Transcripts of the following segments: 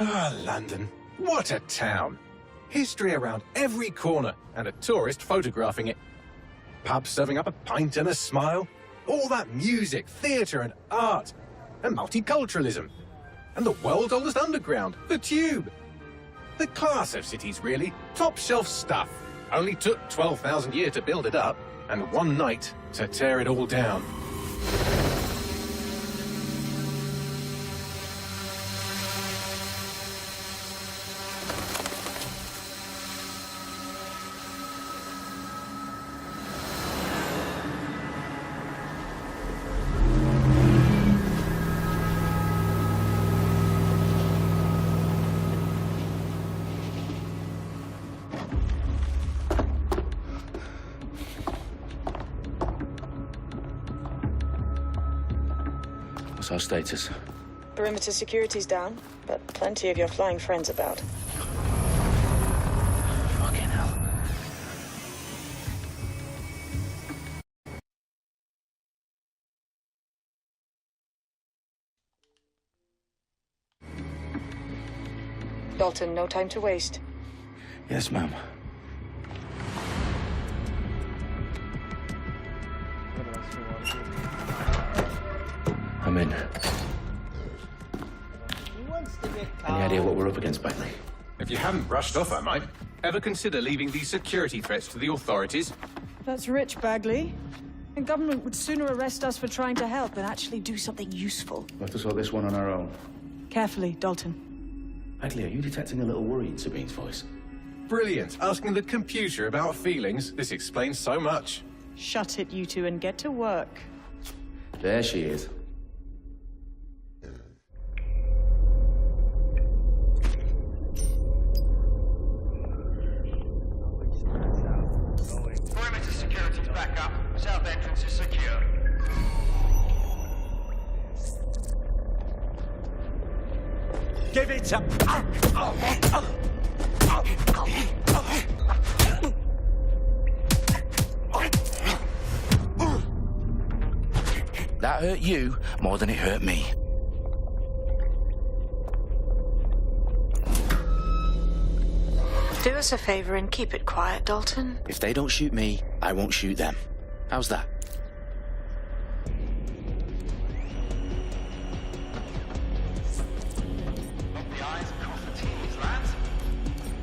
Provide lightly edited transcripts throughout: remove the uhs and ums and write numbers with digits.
Ah, London. What a town. History around every corner, and a tourist photographing it. Pubs serving up a pint and a smile. All that music, theatre and art. And multiculturalism. And the world's oldest underground, the Tube. The class of cities, really. Top shelf stuff. Only took 12,000 years to build it up, and one night to tear it all down. What's our status? Perimeter security's down, but plenty of your flying friends about. Fucking hell. Dalton, no time to waste. Yes, ma'am. I'm in. Any idea what we're up against, Bagley? If you haven't brushed off, I might. Ever consider leaving these security threats to the authorities? That's rich, Bagley. The government would sooner arrest us for trying to help than actually do something useful. We'll have to sort this one on our own. Carefully, Dalton. Bagley, are you detecting a little worry in Sabine's voice? Brilliant. Asking the computer about feelings. This explains so much. Shut it, you two, and get to work. There she is. Perimeter security's back up. South entrance is secure. Give it up! That hurt you more than it hurt me. Do us a favor and keep it quiet, Dalton. If they don't shoot me, I won't shoot them. How's that? Not the eyes across the T's, lads.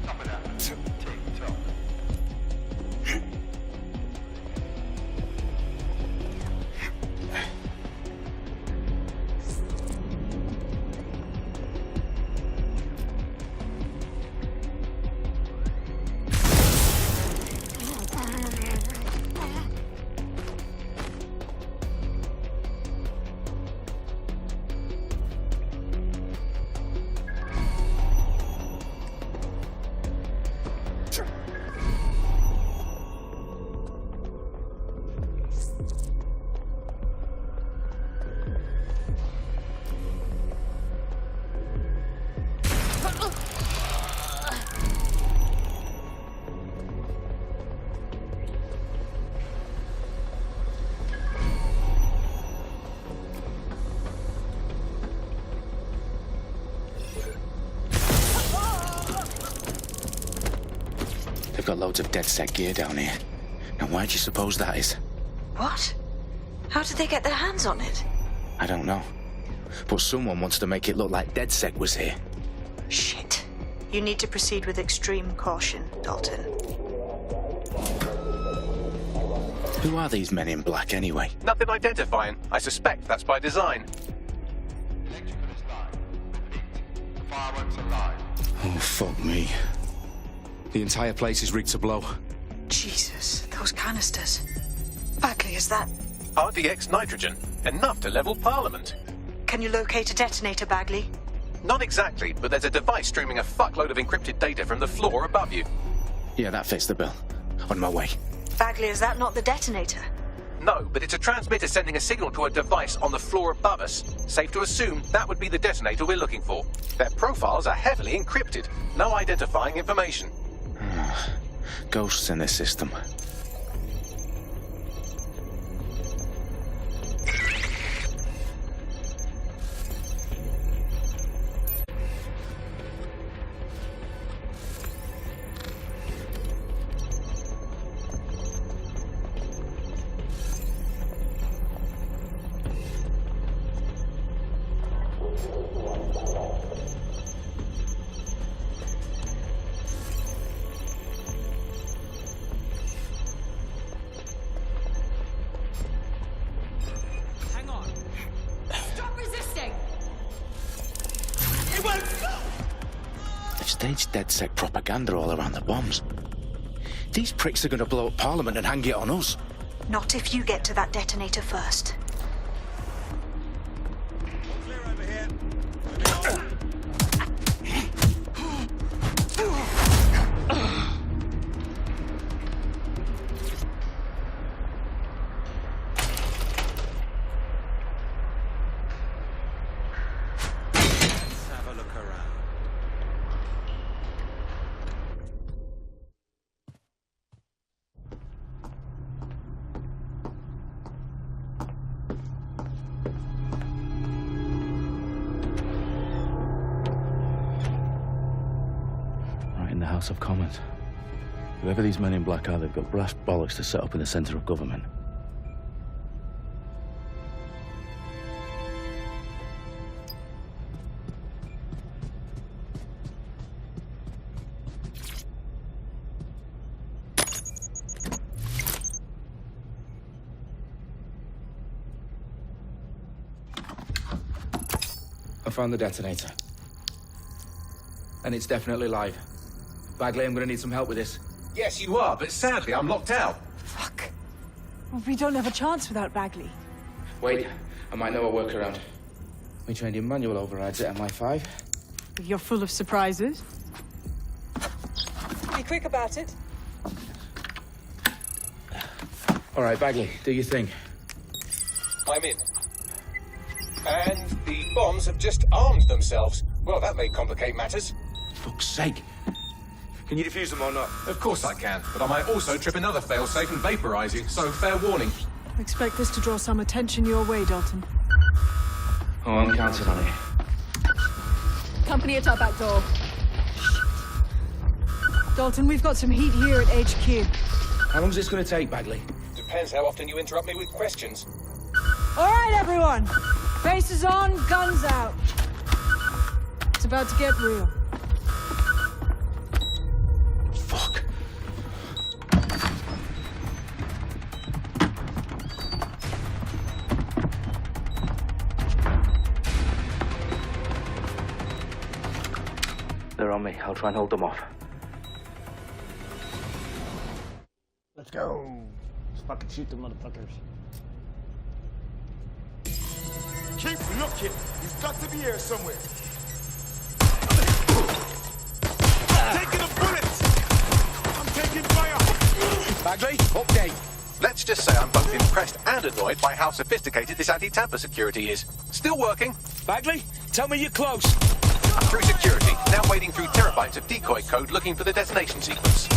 Top of that. Tick-tock. They've got loads of DedSec gear down here. Now why do you suppose that is? What? How did they get their hands on it? I don't know. But someone wants to make it look like DedSec was here. Shit. You need to proceed with extreme caution, Dalton. Who are these men in black anyway? Nothing identifying. I suspect that's by design. Electrical is live. Repeat. Fireworks are live. Oh, fuck me. The entire place is rigged to blow. Jesus, those canisters. Bagley, is that... RDX nitrogen. Enough to level Parliament. Can you locate a detonator, Bagley? Not exactly, but there's a device streaming a fuckload of encrypted data from the floor above you. Yeah, that fits the bill. On my way. Bagley, is that not the detonator? No, but it's a transmitter sending a signal to a device on the floor above us. Safe to assume that would be the detonator we're looking for. Their profiles are heavily encrypted. No identifying information. Ghosts in this system. They've staged DedSec propaganda all around the bombs. These pricks are going to blow up Parliament and hang it on us. Not if you get to that detonator first. Clear over here. Let's have a look around. Right in the House of Commons. Whoever these men in black are, they've got brass bollocks to set up in the centre of government. I found the detonator. And it's definitely live. Bagley, I'm gonna need some help with this. Yes, you are, but sadly, I'm locked out. Fuck. Well, we don't have a chance without Bagley. Wait, I might know a workaround. We trained in manual overrides at MI5. You're full of surprises. Be quick about it. All right, Bagley, do your thing. I'm in. And the bombs have just armed themselves. Well, that may complicate matters. Fuck's sake. Can you defuse them or not? Of course I can, but I might also trip another failsafe and vaporize you, so fair warning. Expect this to draw some attention your way, Dalton. Oh, I'm counting on it. Company at our back door. Dalton, we've got some heat here at HQ. How long's this gonna take, Bagley? Depends how often you interrupt me with questions. All right, everyone. Faces on, guns out. It's about to get real. Fuck. They're on me. I'll try and hold them off. Let's go. Let's fucking shoot the motherfuckers. Keep looking. He's got to be here somewhere. Taking a bullet. I'm taking fire. Bagley, update. Let's just say I'm both impressed and annoyed by how sophisticated this anti-tamper security is. Still working. Bagley, tell me you're close. I'm through security, now wading through terabytes of decoy code looking for the detonation sequence.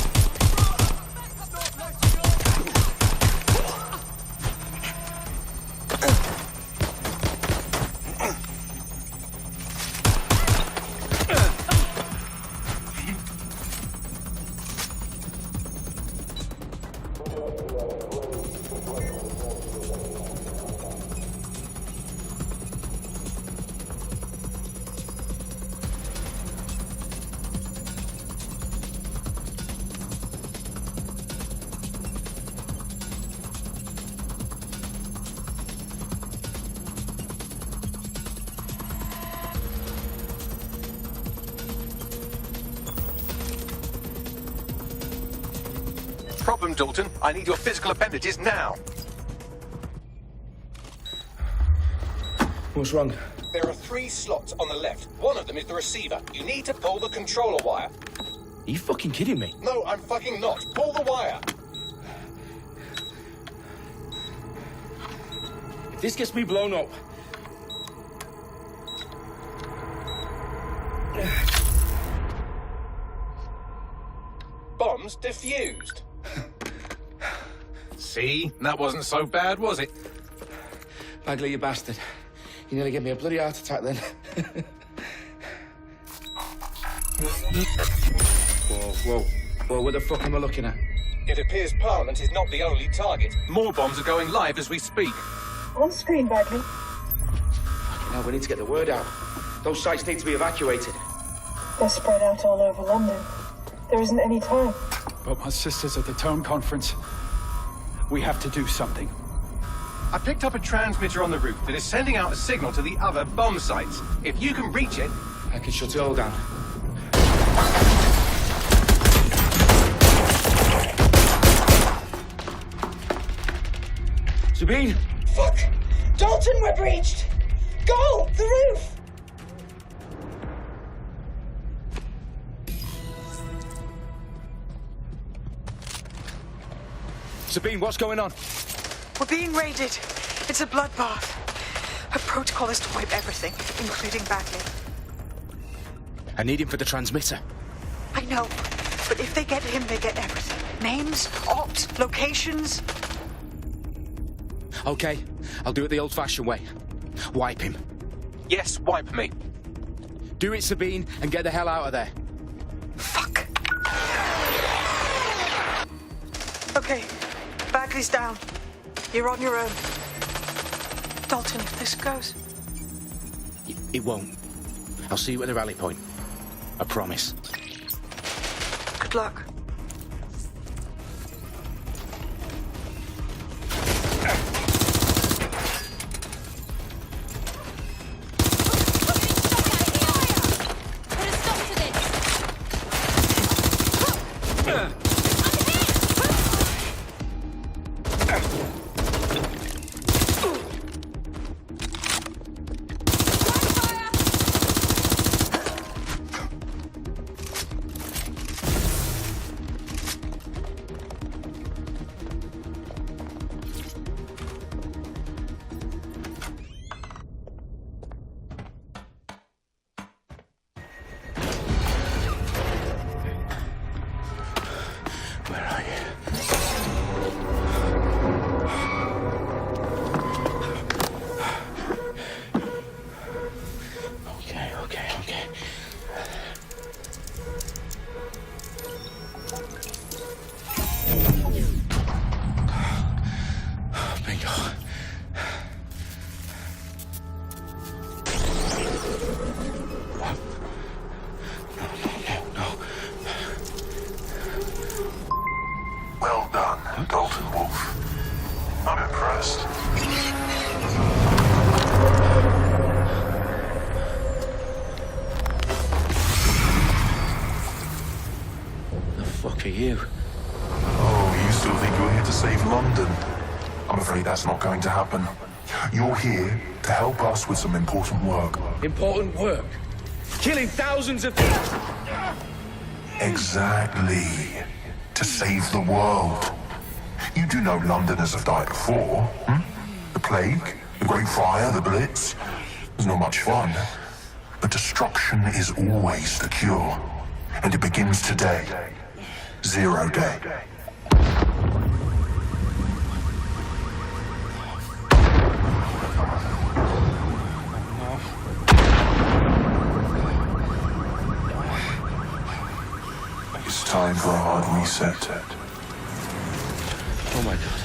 Problem, Dalton. I need your physical appendages now. What's wrong? There are 3 slots on the left. One of them is the receiver. You need to pull the controller wire. Are you fucking kidding me? No, I'm fucking not. Pull the wire. If this gets me blown up... Bombs defused. See? That wasn't so bad, was it? Bagley, you bastard. You nearly gave me a bloody heart attack then. Whoa. What the fuck am I looking at? It appears Parliament is not the only target. More bombs are going live as we speak. On screen, Bagley. Now we need to get the word out. Those sites need to be evacuated. They're spread out all over London. There isn't any time. But my sister's at the town conference. We have to do something. I picked up a transmitter on the roof that is sending out a signal to the other bomb sites. If you can reach it... I can shut it all down. Sabine! Fuck! Dalton, we're breached! Go! The roof! Sabine, what's going on? We're being raided. It's a bloodbath. Her protocol is to wipe everything, including Bagley. I need him for the transmitter. I know, but if they get him, they get everything. Names, ops, locations. Okay, I'll do it the old-fashioned way. Wipe him. Yes, wipe me. Do it, Sabine, and get the hell out of there. Fuck. Okay, Bagley's down. You're on your own. Dalton, if this goes... It won't. I'll see you at the rally point. I promise. Good luck. Where are you? Okay. Bingo. No. Well done, Dalton Wolf. I'm impressed. The fuck are you? Oh, you still think you're here to save London? I'm afraid that's not going to happen. You're here to help us with some important work. Important work. Killing thousands of... Exactly. To save the world. You do know Londoners have died before, The Plague, the Great Fire, the Blitz. It's not much fun. But destruction is always the cure. And it begins today. Zero Day. It's time for a hard reset. Oh my god.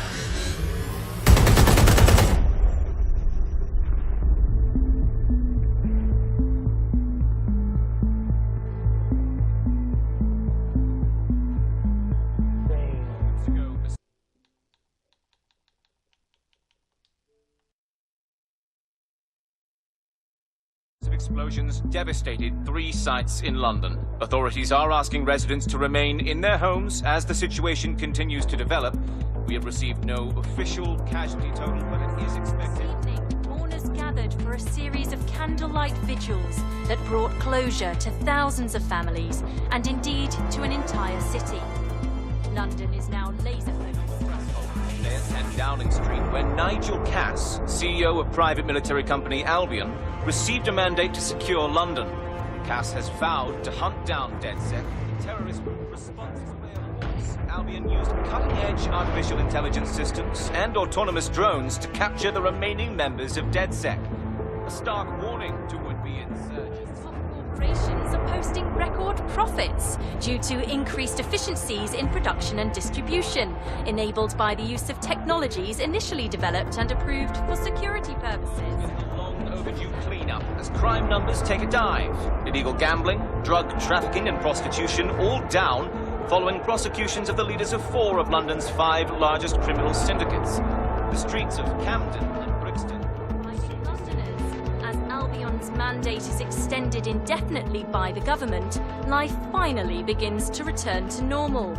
Explosions devastated 3 sites in London. Authorities are asking residents to remain in their homes as the situation continues to develop. We have received no official casualty total, but it is expected. This evening, mourners gathered for a series of candlelight vigils that brought closure to thousands of families and indeed to an entire city. London is now laser-focused. At 10 Downing Street, where Nigel Cass, CEO of private military company Albion, received a mandate to secure London. Cass has vowed to hunt down DedSec, the terrorist group responsible for their attacks. Albion used cutting-edge artificial intelligence systems and autonomous drones to capture the remaining members of DedSec. A stark warning to would-be insurgents. Top corporations are posting record profits due to increased efficiencies in production and distribution, enabled by the use of technologies initially developed and approved for security purposes. Overdue cleanup as crime numbers take a dive. Illegal gambling, drug trafficking and prostitution all down following prosecutions of the leaders of 4 of London's 5 largest criminal syndicates. The streets of Camden and Brixton. Londoners, as Albion's mandate is extended indefinitely by the government, life finally begins to return to normal.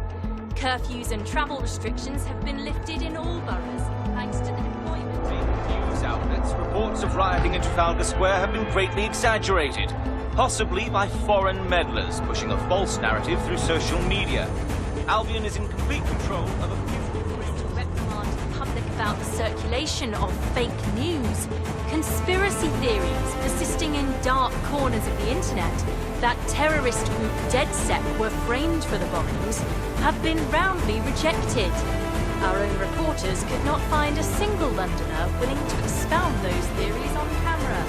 Curfews and travel restrictions have been lifted in all boroughs, thanks to the deployment news outlets, reports of rioting in Trafalgar Square have been greatly exaggerated, possibly by foreign meddlers pushing a false narrative through social media. Albion is in complete control of a few... reprimand the public about the circulation of fake news, conspiracy theories persisting in dark corners of the internet that terrorist group DedSec were framed for the bombings have been roundly rejected. Our own reporters could not find a single Londoner willing to expound those theories on camera.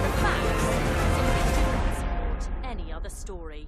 The facts simply do not support any other story.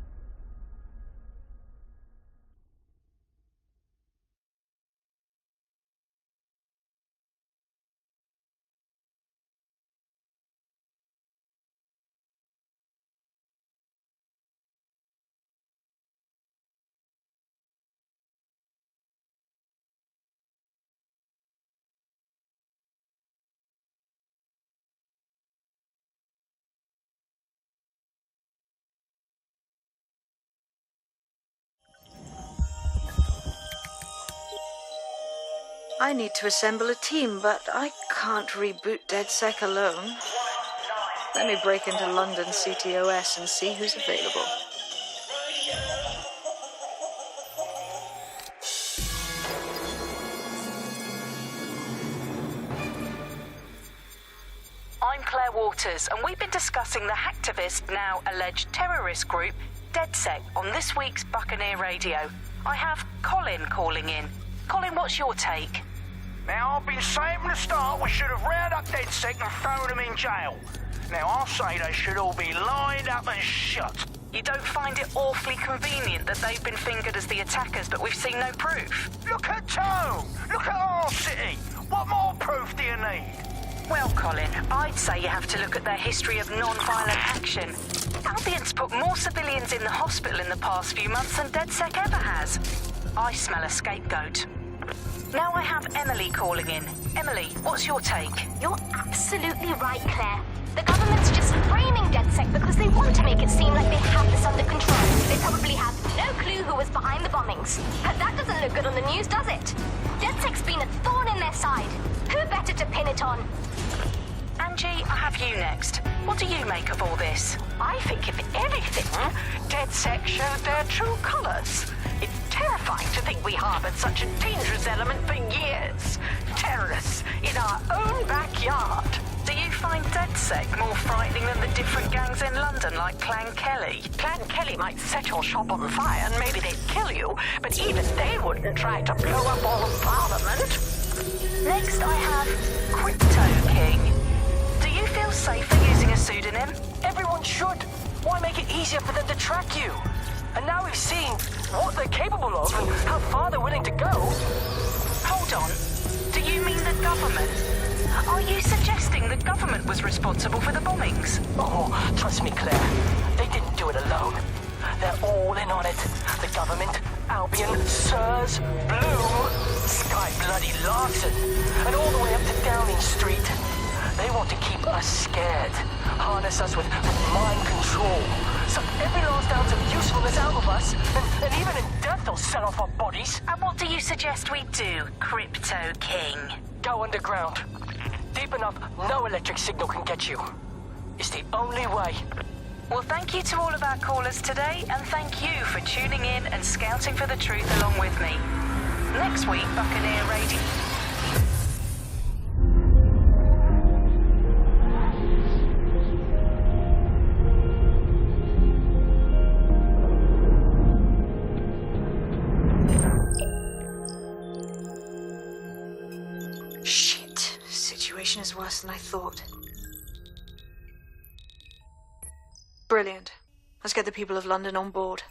I need to assemble a team, but I can't reboot DedSec alone. Let me break into London CTOS and see who's available. I'm Claire Waters, and we've been discussing the hacktivist, now alleged terrorist group, DedSec, on this week's Buccaneer Radio. I have Colin calling in. Colin, what's your take? Now, I've been saying from the start we should have rounded up DedSec and thrown them in jail. Now, I'll say they should all be lined up and shot. You don't find it awfully convenient that they've been fingered as the attackers, but we've seen no proof? Look at Tone! Look at our city! What more proof do you need? Well, Colin, I'd say you have to look at their history of non-violent action. Albion's put more civilians in the hospital in the past few months than DedSec ever has. I smell a scapegoat. Now I have Emily calling in. Emily, what's your take? You're absolutely right, Claire. The government's just framing DedSec because they want to make it seem like they have this under control. They probably have no clue who was behind the bombings. But that doesn't look good on the news, does it? DedSec's been a thorn in their side. Who better to pin it on? Angie, I have you next. What do you make of all this? I think, if anything, DedSec showed their true colours. It's terrifying to think we harboured such a dangerous element for years. Terrorists in our own backyard. Do you find DedSec more frightening than the different gangs in London, like Clan Kelly? Clan Kelly might set your shop on fire and maybe they'd kill you, but even they wouldn't try to blow up all of Parliament. Next I have Crypto King. Do you feel safer using a pseudonym? Everyone should. Why make it easier for them to track you? And now we've seen what they're capable of and how far they're willing to go. Hold on. Do you mean the government? Are you suggesting the government was responsible for the bombings? Oh, trust me, Claire. They didn't do it alone. They're all in on it. The government, Albion, Sirs, Bloom, Sky Bloody Larson, and all the way up to Downing Street. They want to keep us scared, harness us with mind control, suck every last ounce of usefulness out of us, and even in death they'll sell off our bodies. And what do you suggest we do, Crypto King? Go underground. Deep enough, no electric signal can get you. It's the only way. Well, thank you to all of our callers today, and thank you for tuning in and scouting for the truth along with me. Next week, Buccaneer Radio. Shit. Situation is worse than I thought. Brilliant. Let's get the people of London on board.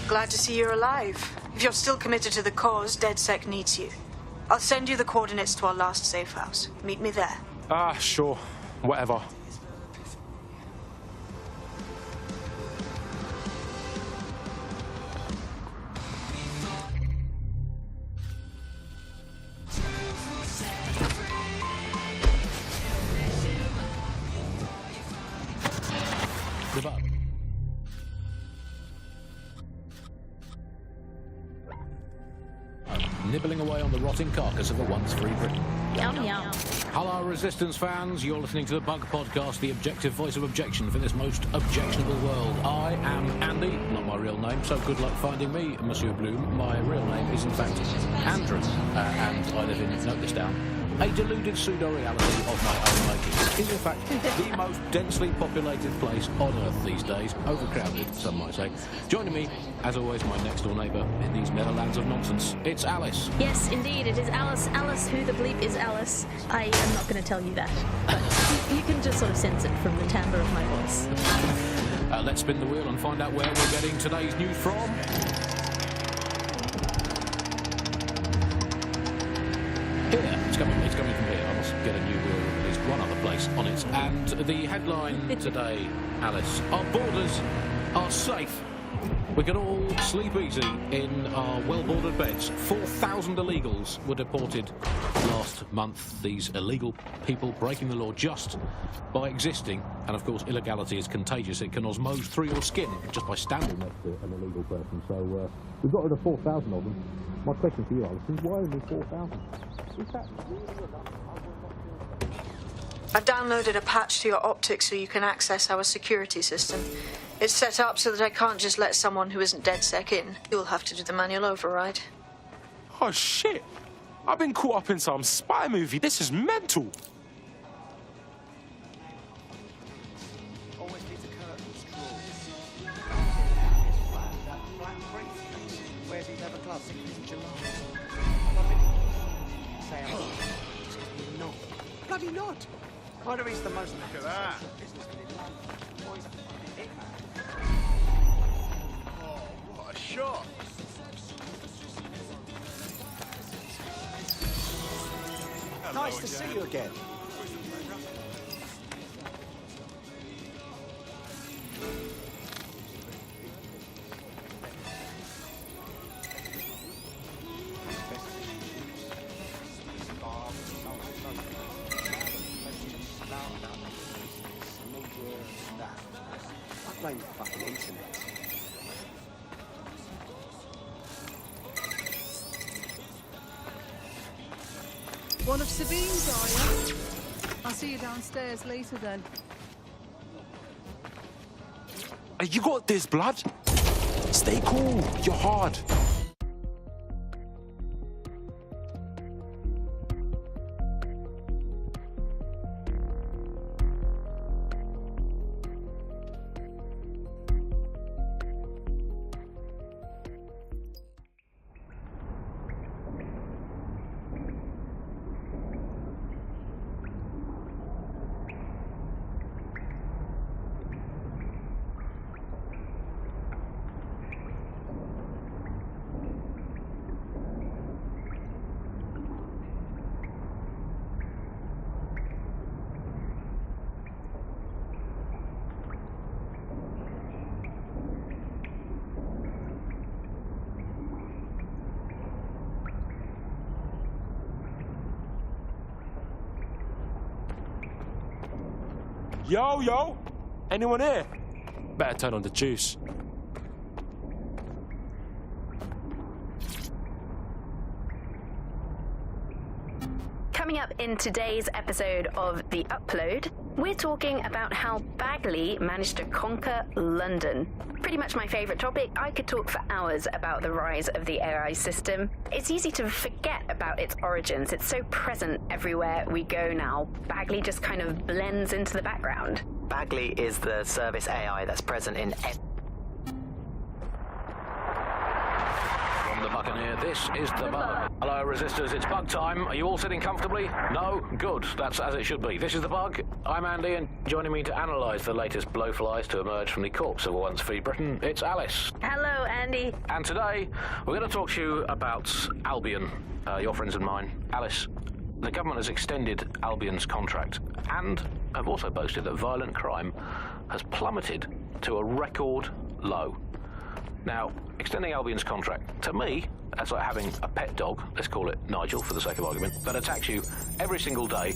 Glad to see you're alive. If you're still committed to the cause, DedSec needs you. I'll send you the coordinates to our last safe house. Meet me there. Ah, sure. Whatever. Nibbling away on the rotting carcass of a once free Britain. Yum yum. Hello, Resistance fans. You're listening to the Bug Podcast, the objective voice of objection for this most objectionable world. I am Andy, not my real name, so good luck finding me, Monsieur Bloom. My real name is, in fact, Andrew, and I live in, note this down, a deluded pseudo-reality of my own making. It is, in fact, the most densely populated place on Earth these days. Overcrowded, some might say. Joining me, as always, my next-door neighbour in these Netherlands of nonsense. It's Alice. Yes, indeed, it is Alice. Alice, who the bleep is Alice? I am not going to tell you that, but you can just sort of sense it from the timbre of my voice. Let's spin the wheel and find out where we're getting today's news from. Here, it's coming from here. I must get a new wheel from at least one other place on it. And the headline today, Alice, our borders are safe. We can all sleep easy in our well-bordered beds. 4,000 illegals were deported last month. These illegal people breaking the law just by existing. And of course, illegality is contagious. It can osmose through your skin just by standing next to an illegal person. So we've got rid of 4,000 of them. My question for you, Alison, why only 4,000? I've downloaded a patch to your optics so you can access our security system. It's set up so that I can't just let someone who isn't DedSec in. You'll have to do the manual override. Oh, shit. I've been caught up in some spy movie. This is mental. Bloody not. Why do the most? Look at that. Oh, what a shot. Nice to see you again. I blame the fucking internet. One of Sabine's, are you? I'll see you downstairs later then. You got this, blood. Stay cool. You're hard. Yo, anyone here? Better turn on the juice. Coming up in today's episode of The Upload, we're talking about how Bagley managed to conquer London. Pretty much my favourite topic. I could talk for hours about the rise of the AI system. It's easy to forget about its origins. It's so present everywhere we go now. Bagley just kind of blends into the background. Bagley is the service AI that's present in From the Larkin here. This is the Bug. Hello, Resistors. It's Bug time. Are you all sitting comfortably? No? Good. That's as it should be. This is the Bug. I'm Andy, and joining me to analyse the latest blowflies to emerge from the corpse of a once free Britain, it's Alice. Hello, Andy. And today, we're going to talk to you about Albion, your friends and mine. Alice, the government has extended Albion's contract, and have also boasted that violent crime has plummeted to a record low. Now, extending Albion's contract, to me, that's like having a pet dog, let's call it Nigel for the sake of argument, that attacks you every single day,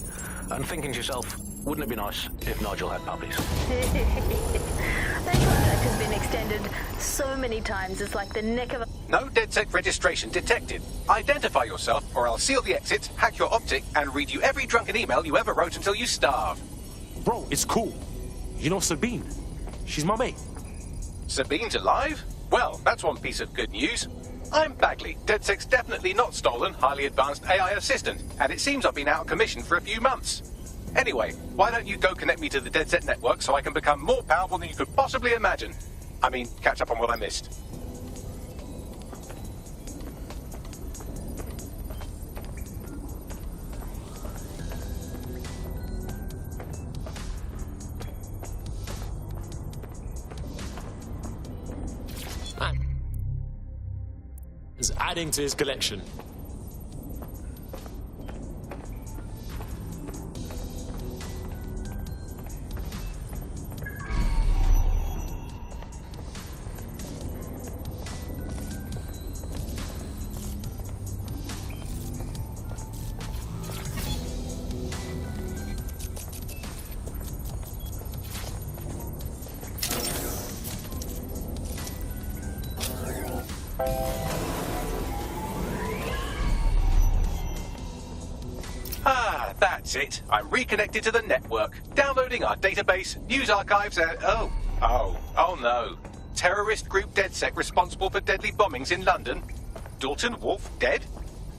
and thinking to yourself, wouldn't it be nice if Nigel had puppies? That contract has been extended so many times, it's like the neck of a... No DedSec registration detected. Identify yourself, or I'll seal the exits, hack your optic, and read you every drunken email you ever wrote until you starve. Bro, it's cool. You know Sabine? She's my mate. Sabine's alive? Well, that's one piece of good news. I'm Bagley, DedSec's definitely not stolen, highly advanced AI assistant, and it seems I've been out of commission for a few months. Anyway, why don't you go connect me to the DedSec network so I can become more powerful than you could possibly imagine? I mean, catch up on what I missed. Is adding to his collection. That's it. I'm reconnected to the network, downloading our database, news archives, and... Oh no. Terrorist group DedSec responsible for deadly bombings in London? Dalton Wolf dead?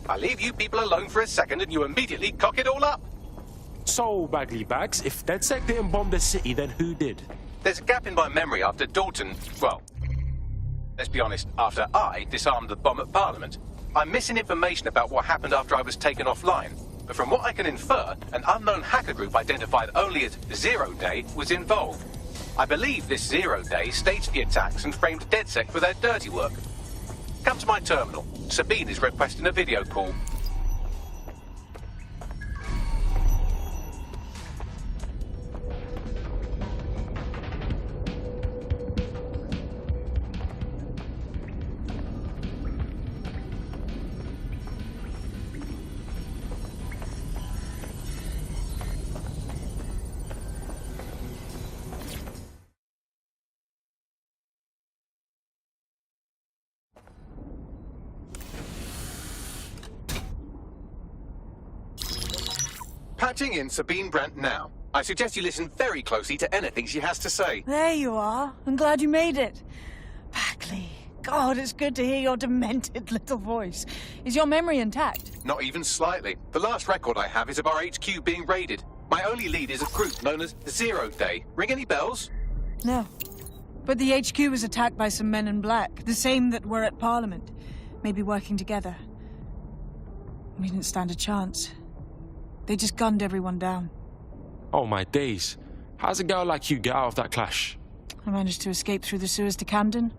I leave you people alone for a second and you immediately cock it all up. So, Bagley Bags, if DedSec didn't bomb the city, then who did? There's a gap in my memory after Dalton... Well, let's be honest, after I disarmed the bomb at Parliament. I'm missing information about what happened after I was taken offline. But from what I can infer, an unknown hacker group identified only as Zero Day was involved. I believe this Zero Day staged the attacks and framed DedSec for their dirty work. Come to my terminal. Sabine is requesting a video call. Patching in Sabine Brandt now. I suggest you listen very closely to anything she has to say. There you are. I'm glad you made it. Bagley. God, it's good to hear your demented little voice. Is your memory intact? Not even slightly. The last record I have is of our HQ being raided. My only lead is a group known as Zero Day. Ring any bells? No. But the HQ was attacked by some men in black, the same that were at Parliament. Maybe working together. We didn't stand a chance. They just gunned everyone down. Oh my days. How's a girl like you get out of that clash? I managed to escape through the sewers to Camden.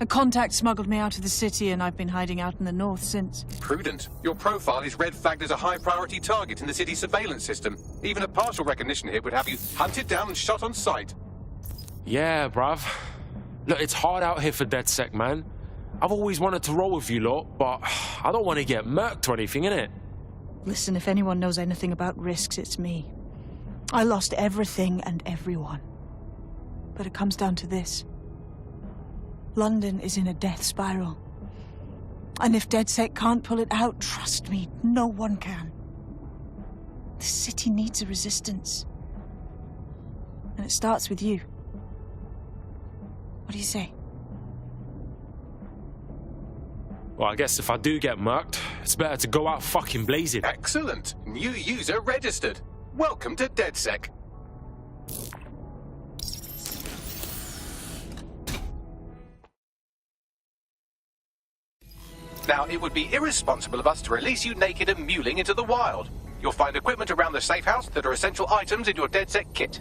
A contact smuggled me out of the city and I've been hiding out in the north since. Prudent. Your profile is red flagged as a high-priority target in the city's surveillance system. Even a partial recognition here would have you hunted down and shot on sight. Yeah, bruv. Look, it's hard out here for DedSec, man. I've always wanted to roll with you lot, but I don't want to get murked or anything, innit? Listen, if anyone knows anything about risks, it's me. I lost everything and everyone. But it comes down to this. London is in a death spiral. And if DedSec can't pull it out, trust me, no one can. This city needs a resistance. And it starts with you. What do you say? Well, I guess if I do get murked, it's better to go out fucking blazing. Excellent. New user registered. Welcome to DedSec. Now, it would be irresponsible of us to release you naked and mewling into the wild. You'll find equipment around the safe house that are essential items in your DedSec kit.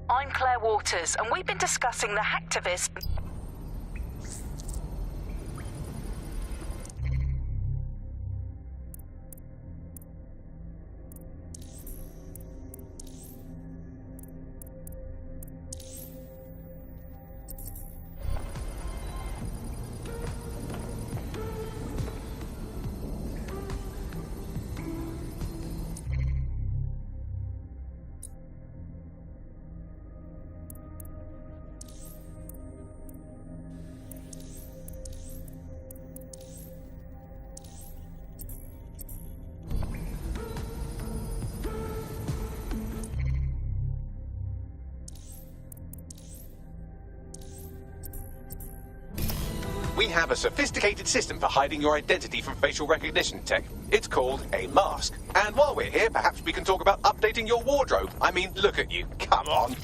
I'm Claire Waters, and we've been discussing the hacktivist... We have a sophisticated system for hiding your identity from facial recognition tech. It's called a mask. And while we're here, perhaps we can talk about updating your wardrobe. I mean, look at you. Come on.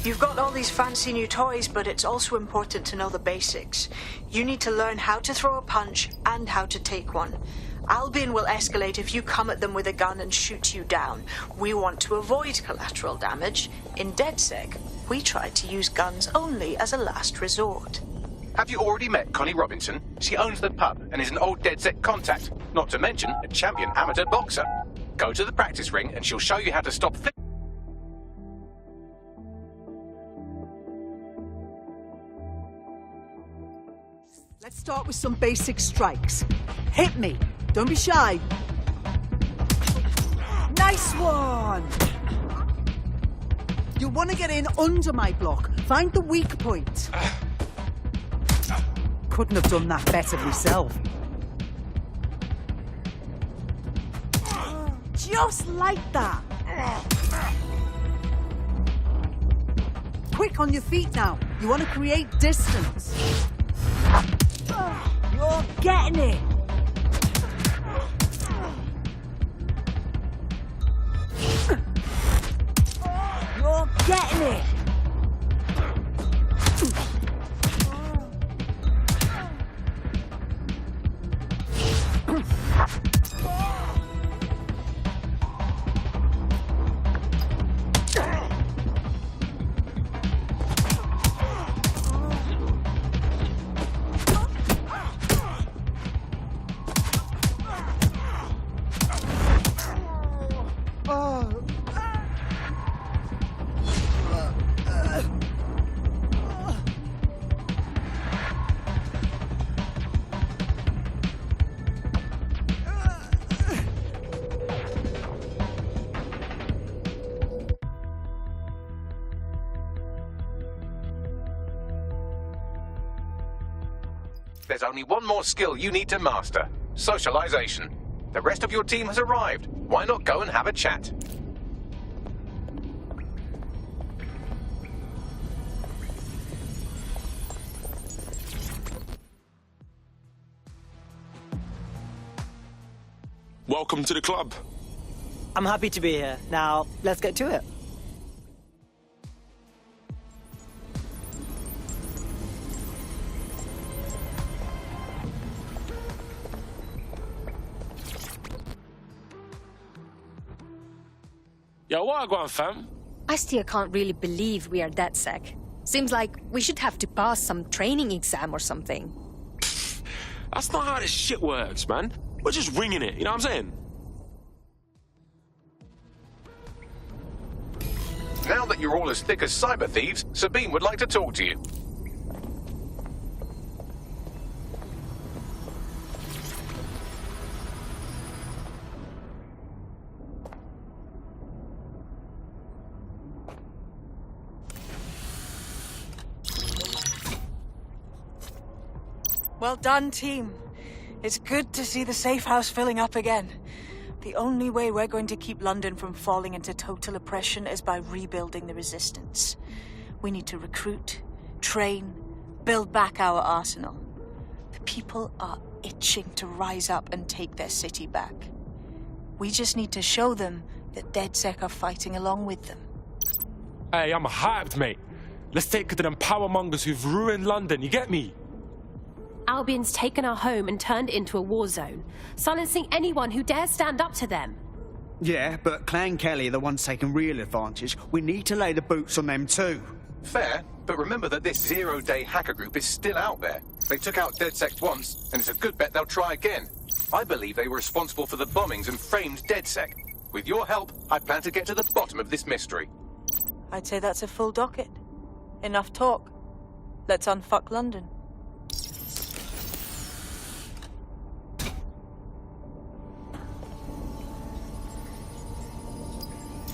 You've got all these fancy new toys, but it's also important to know the basics. You need to learn how to throw a punch and how to take one. Albion will escalate if you come at them with a gun and shoot you down. We want to avoid collateral damage. In DedSec, we try to use guns only as a last resort. Have you already met Connie Robinson? She owns the pub and is an old DedSec contact, not to mention a champion amateur boxer. Go to the practice ring and she'll show you how to stop Let's start with some basic strikes. Hit me. Don't be shy. Nice one! You want to get in under my block. Find the weak point. Couldn't have done that better myself. Just like that. Quick on your feet now. You want to create distance. You're getting it. You're getting it. There's only one more skill you need to master. Socialization. The rest of your team has arrived. Why not go and have a chat? Welcome to the club. I'm happy to be here. Now, let's get to it. Yo, what I going, fam? I still can't really believe we are DedSec. Seems like we should have to pass some training exam or something. That's not how this shit works, man. We're just ringing it, you know what I'm saying? Now that you're all as thick as cyber thieves, Sabine would like to talk to you. Well done, team. It's good to see the safe house filling up again. The only way we're going to keep London from falling into total oppression is by rebuilding the resistance. We need to recruit, train, build back our arsenal. The people are itching to rise up and take their city back. We just need to show them that DedSec are fighting along with them. Hey, I'm hyped, mate. Let's take it to them powermongers who've ruined London, you get me? Albion's taken our home and turned it into a war zone, silencing anyone who dares stand up to them. Yeah, but Clan Kelly are the ones taking real advantage. We need to lay the boots on them too. Fair, but remember that this zero-day hacker group is still out there. They took out DedSec once, and it's a good bet they'll try again. I believe they were responsible for the bombings and framed DedSec. With your help, I plan to get to the bottom of this mystery. I'd say that's a full docket. Enough talk. Let's unfuck London.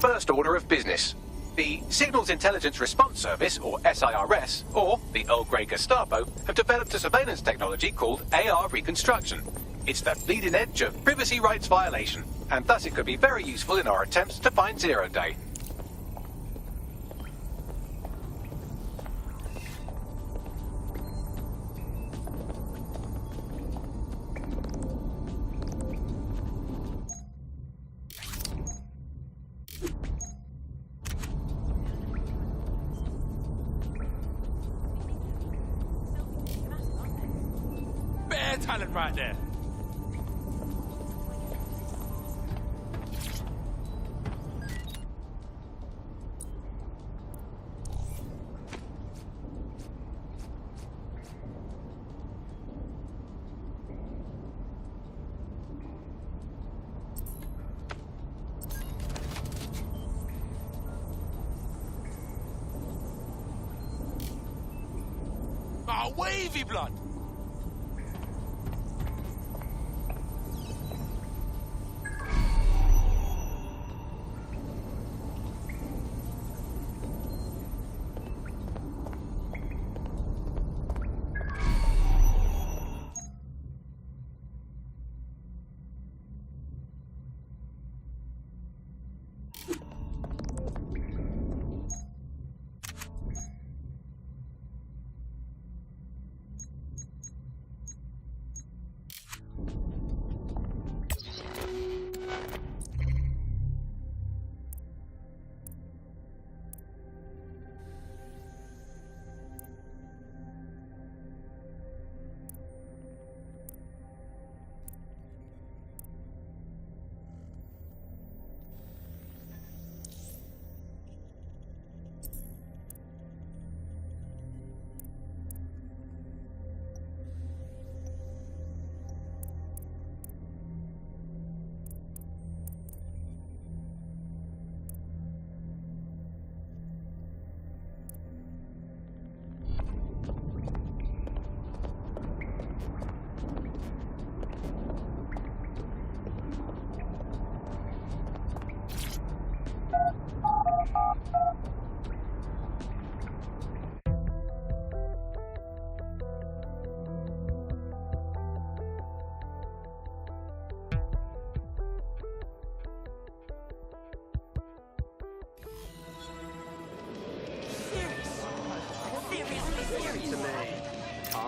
First order of business. The Signals Intelligence Response Service, or SIRS, or the Earl Grey Gestapo, have developed a surveillance technology called AR Reconstruction. It's the bleeding edge of privacy rights violation, and thus it could be very useful in our attempts to find Zero Day. talent right there. Oh, wavy blood!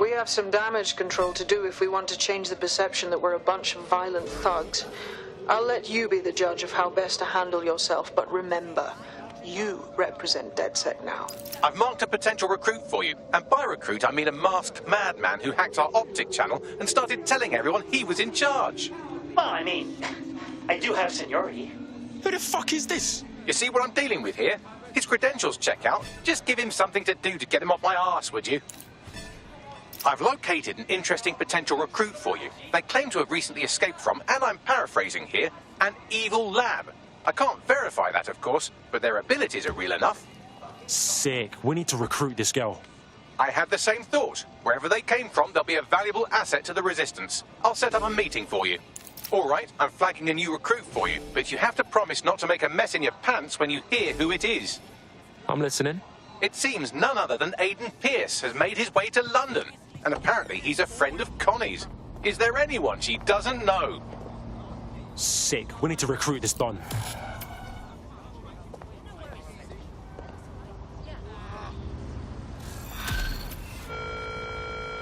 We have some damage control to do if we want to change the perception that we're a bunch of violent thugs. I'll let you be the judge of how best to handle yourself, but remember, you represent DedSec now. I've marked a potential recruit for you. And by recruit, I mean a masked madman who hacked our optic channel and started telling everyone he was in charge. Well, I mean, I do have seniority. Who the fuck is this? You see what I'm dealing with here? His credentials check out. Just give him something to do to get him off my arse, would you? I've located an interesting potential recruit for you. They claim to have recently escaped from, and I'm paraphrasing here, an evil lab. I can't verify that, of course, but their abilities are real enough. Sick. We need to recruit this girl. I had the same thought. Wherever they came from, they'll be a valuable asset to the Resistance. I'll set up a meeting for you. All right, I'm flagging a new recruit for you, but you have to promise not to make a mess in your pants when you hear who it is. I'm listening. It seems none other than Aidan Pierce has made his way to London. And apparently he's a friend of Connie's. Is there anyone she doesn't know? Sick. We need to recruit this Don.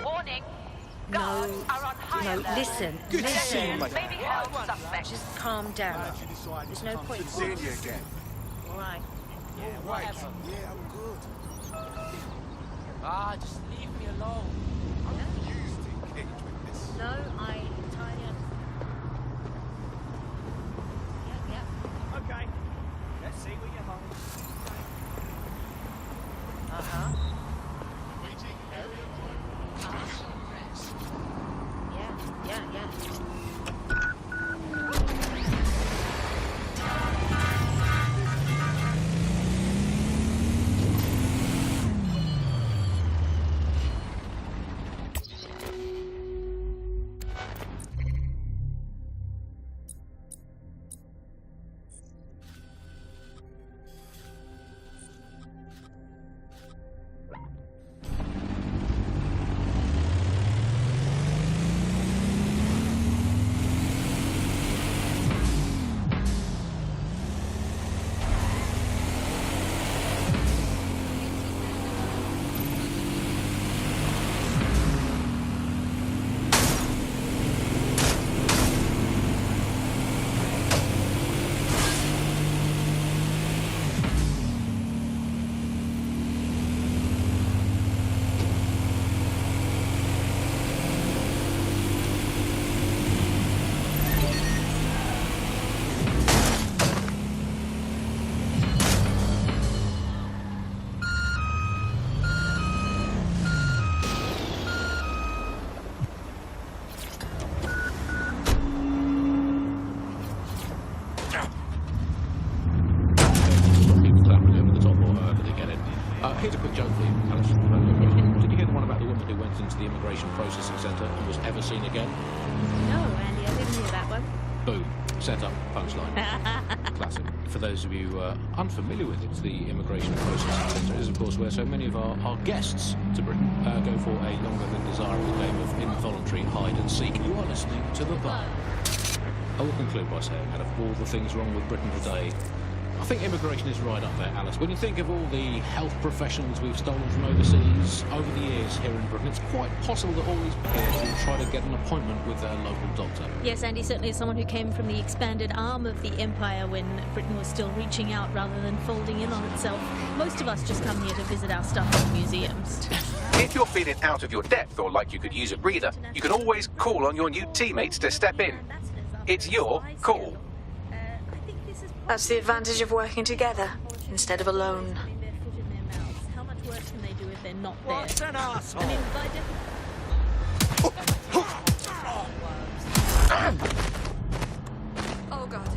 Warning. Guards are on high alert. Listen. Maybe held suspect. Just calm down. There's no point. Seeing you again. All right. Yeah, I'm good. Ah, just leave me alone. No, I entirely understand. Yeah. Okay, let's see where you're home. Uh-huh. Yeah. Here's a quick joke for you, Alice. Did you hear the one about the woman who went into the immigration processing centre and was ever seen again? No, Andy, I didn't hear that one. Boom. Set up, punchline. Classic. For those of you unfamiliar with it, the immigration processing centre is, of course, where so many of our guests to Britain go for a longer than desirable game of involuntary hide and seek. You are listening to The Bar. I will conclude by saying, out of all the things wrong with Britain today, I think immigration is right up there, Alice. When you think of all the health professions we've stolen from overseas over the years here in Britain, it's quite possible that all these people will try to get an appointment with their local doctor. Yes, Andy, certainly as someone who came from the expanded arm of the empire when Britain was still reaching out rather than folding in on itself, most of us just come here to visit our stuff in museums. If you're feeling out of your depth or like you could use a breather, you can always call on your new teammates to step in. It's your call. That's the advantage of working together instead of alone. How much worse can they do if they're not there? What's an arsehole? I mean, by Oh, God.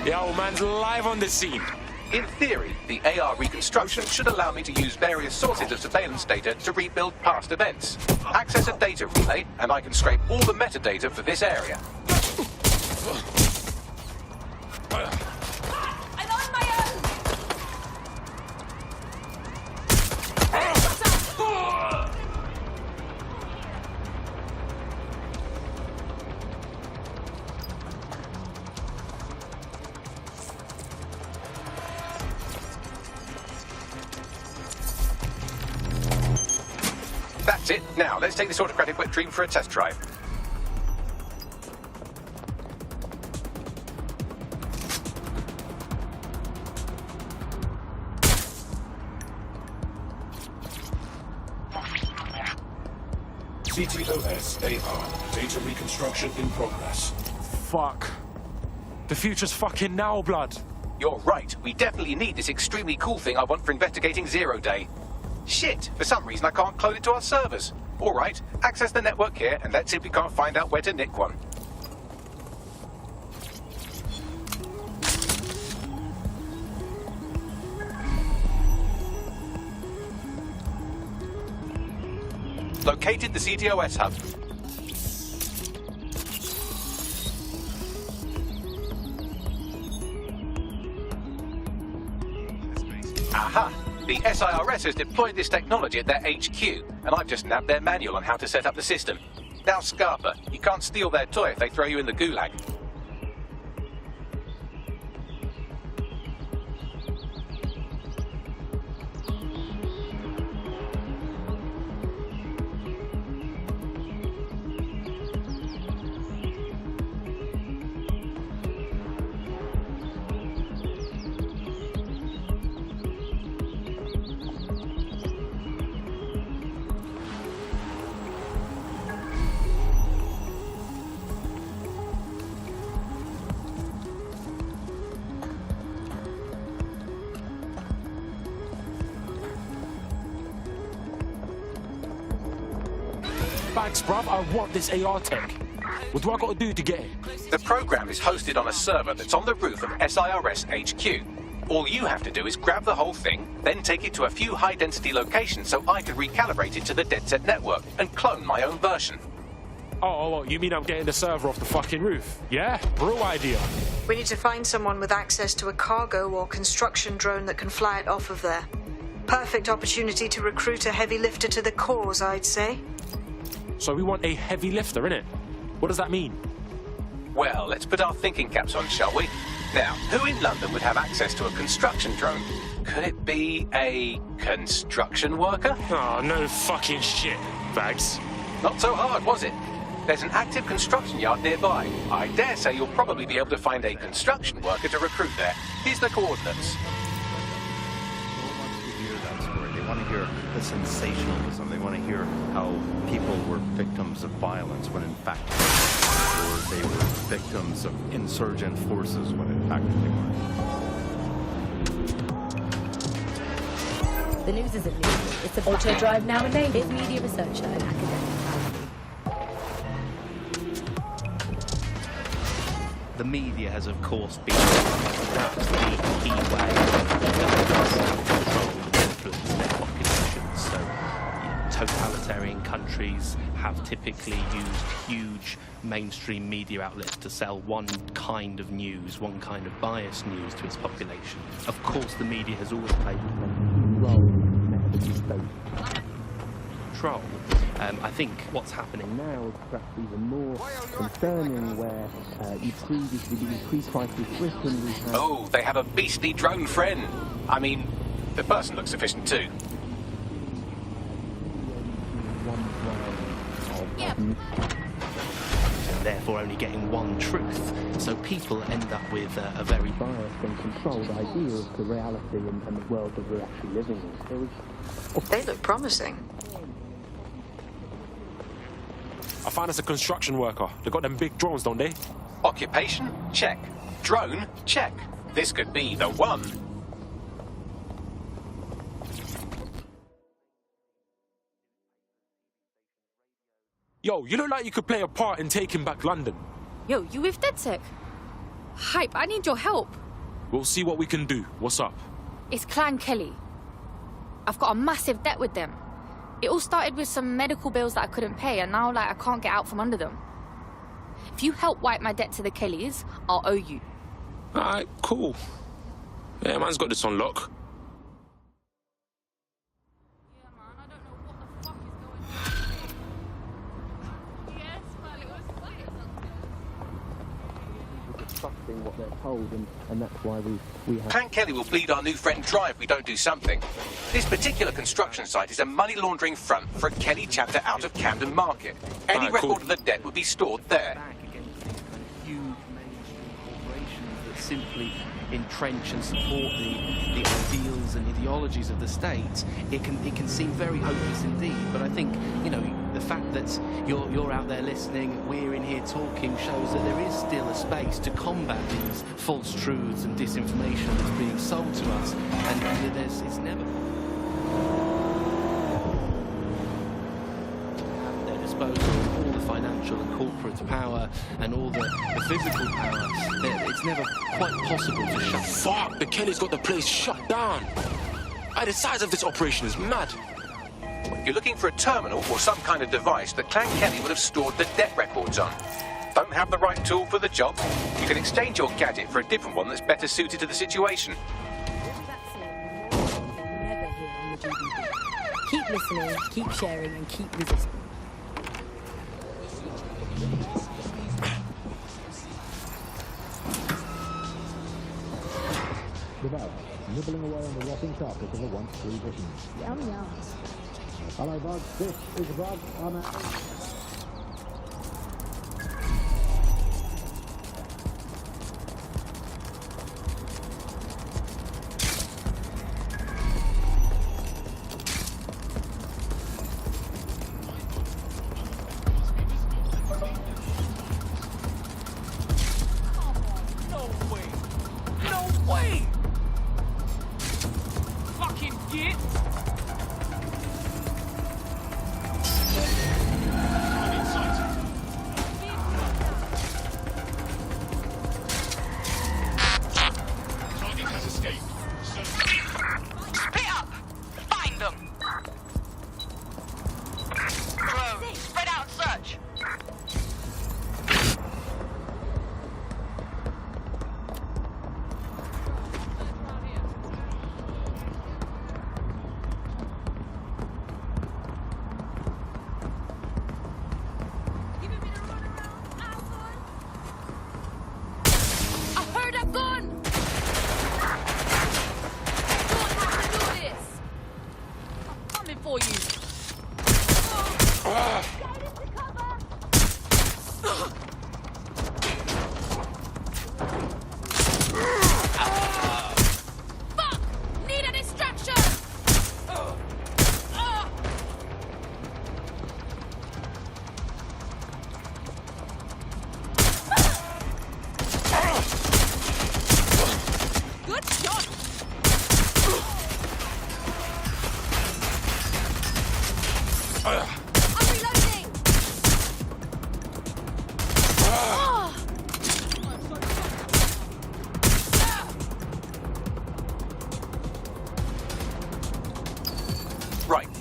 Yeah, old man's live on the scene. In theory, the AR reconstruction should allow me to use various sources of surveillance data to rebuild past events. Access a data relay, and I can scrape all the metadata for this area. I'm on my own! That's it. Now, let's take this autocratic wet dream for a test drive. CTOS AR. Data reconstruction in progress. Fuck. The future's fucking now, blood. You're right. We definitely need this extremely cool thing I want for investigating Zero Day. Shit! For some reason I can't clone it to our servers. Alright, access the network here, and let's see if we can't find out where to nick one. Located the CTOS hub. Aha! The SIRS has deployed this technology at their HQ, and I've just nabbed their manual on how to set up the system. Now, Scarpa, you can't steal their toy if they throw you in the gulag. Thanks, bruv. I want this AR tech. What do I got to do to get it? The program is hosted on a server that's on the roof of SIRS HQ. All you have to do is grab the whole thing, then take it to a few high-density locations so I can recalibrate it to the DedSec network and clone my own version. Oh, you mean I'm getting the server off the fucking roof? Yeah? Brew idea. We need to find someone with access to a cargo or construction drone that can fly it off of there. Perfect opportunity to recruit a heavy lifter to the cause, I'd say. So we want a heavy lifter, innit? What does that mean? Well, let's put our thinking caps on, shall we? Now, who in London would have access to a construction drone? Could it be a construction worker? Oh, no fucking shit, Bags. Not so hard, was it? There's an active construction yard nearby. I dare say you'll probably be able to find a construction worker to recruit there. Here's the coordinates. They want to hear the sensationalism. They want to hear how people were victims of violence when in fact or they were victims of insurgent forces when in fact they weren't. The news isn't news. It's a Auto Drive now enabled. Here's media researcher and academic. The media has, of course, been perhaps the key way to influence their populations. So, totalitarian countries have typically used huge mainstream media outlets to sell one kind of news, one kind of biased news to its population. Of course, the media has always played a key role in methods of state control. I think what's happening now is perhaps even more concerning, where you've previously been in pre-crisis Britain. We have... Oh, they have a beastly drone friend. I mean, the person looks sufficient too. And therefore only getting one truth. So people end up with a very biased and controlled idea of the reality and the world that we're actually living in. They look promising. I found us a construction worker. They got them big drones, don't they? Occupation? Check. Drone? Check. This could be the one. Yo, you look like you could play a part in taking back London. Yo, you with DedSec? Hype, I need your help. We'll see what we can do. What's up? It's Clan Kelly. I've got a massive debt with them. It all started with some medical bills that I couldn't pay, and now, I can't get out from under them. If you help wipe my debt to the Kellys, I'll owe you. Alright, cool. Yeah, man's got this on lock. Trusting what they're told, and that's why we have... Clan Kelly will bleed our new friend dry if we don't do something. This particular construction site is a money laundering front for a Kelly chapter out of Camden Market. Any record of the debt would be stored there. Huge mainstream corporations that simply entrench and support the ideals and ideologies of the state. It can seem very hopeless indeed, but I think, the fact that you're out there listening, we're in here talking, shows that there is still a space to combat these false truths and disinformation that's being sold to us, and it's never at their disposal all the financial and corporate power and all the physical power. It's never quite possible to shut. Fuck! The Kellys got the place shut down. The size of this operation is mad. You're looking for a terminal or some kind of device that Clan Kelly would have stored the debt records on. Don't have the right tool for the job? You can exchange your gadget for a different one that's better suited to the situation. Keep listening, keep sharing, and keep resisting. Devout, nibbling away on the rotting carcass of a once-free Britain. Yum yum. Hello, Bug. This is Bug. I'm out. No way! Fucking git! Split up! Find them! Drone, spread out and search!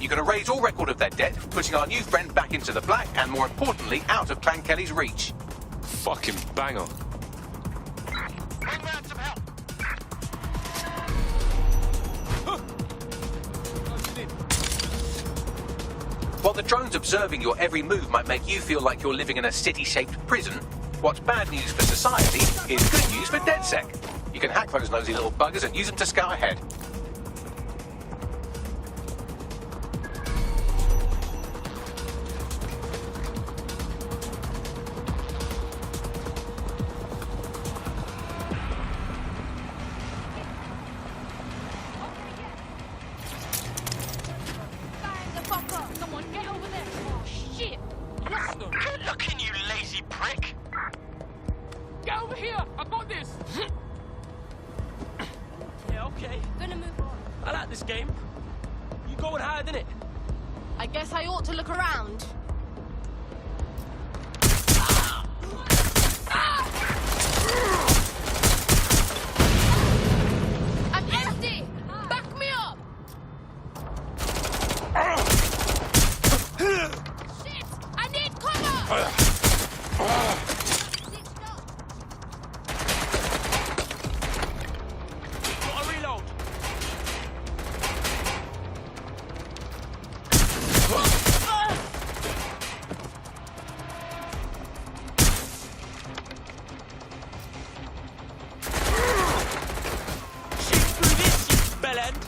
You can erase all record of their debt, putting our new friend back into the black and, more importantly, out of Clan Kelly's reach. Fucking banger. Bring round some help. While the drones observing your every move might make you feel like you're living in a city-shaped prison, what's bad news for society is good news for DedSec. You can hack those nosy little buggers and use them to scout ahead. Good looking, you lazy prick. Get over here! I got this! Yeah, okay. Gonna move on. I like this game. You going hard, innit? I guess I ought to look around. I'm empty! Back me up! Shit! I need cover! Gotta reload. Shoot through this, you bellend.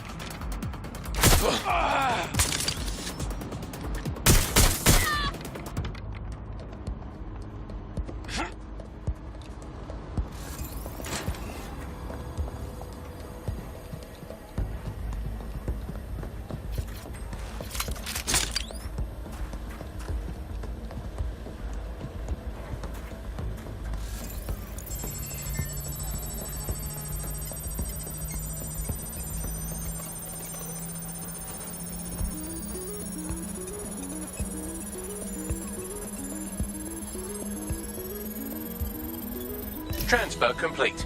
Transfer complete.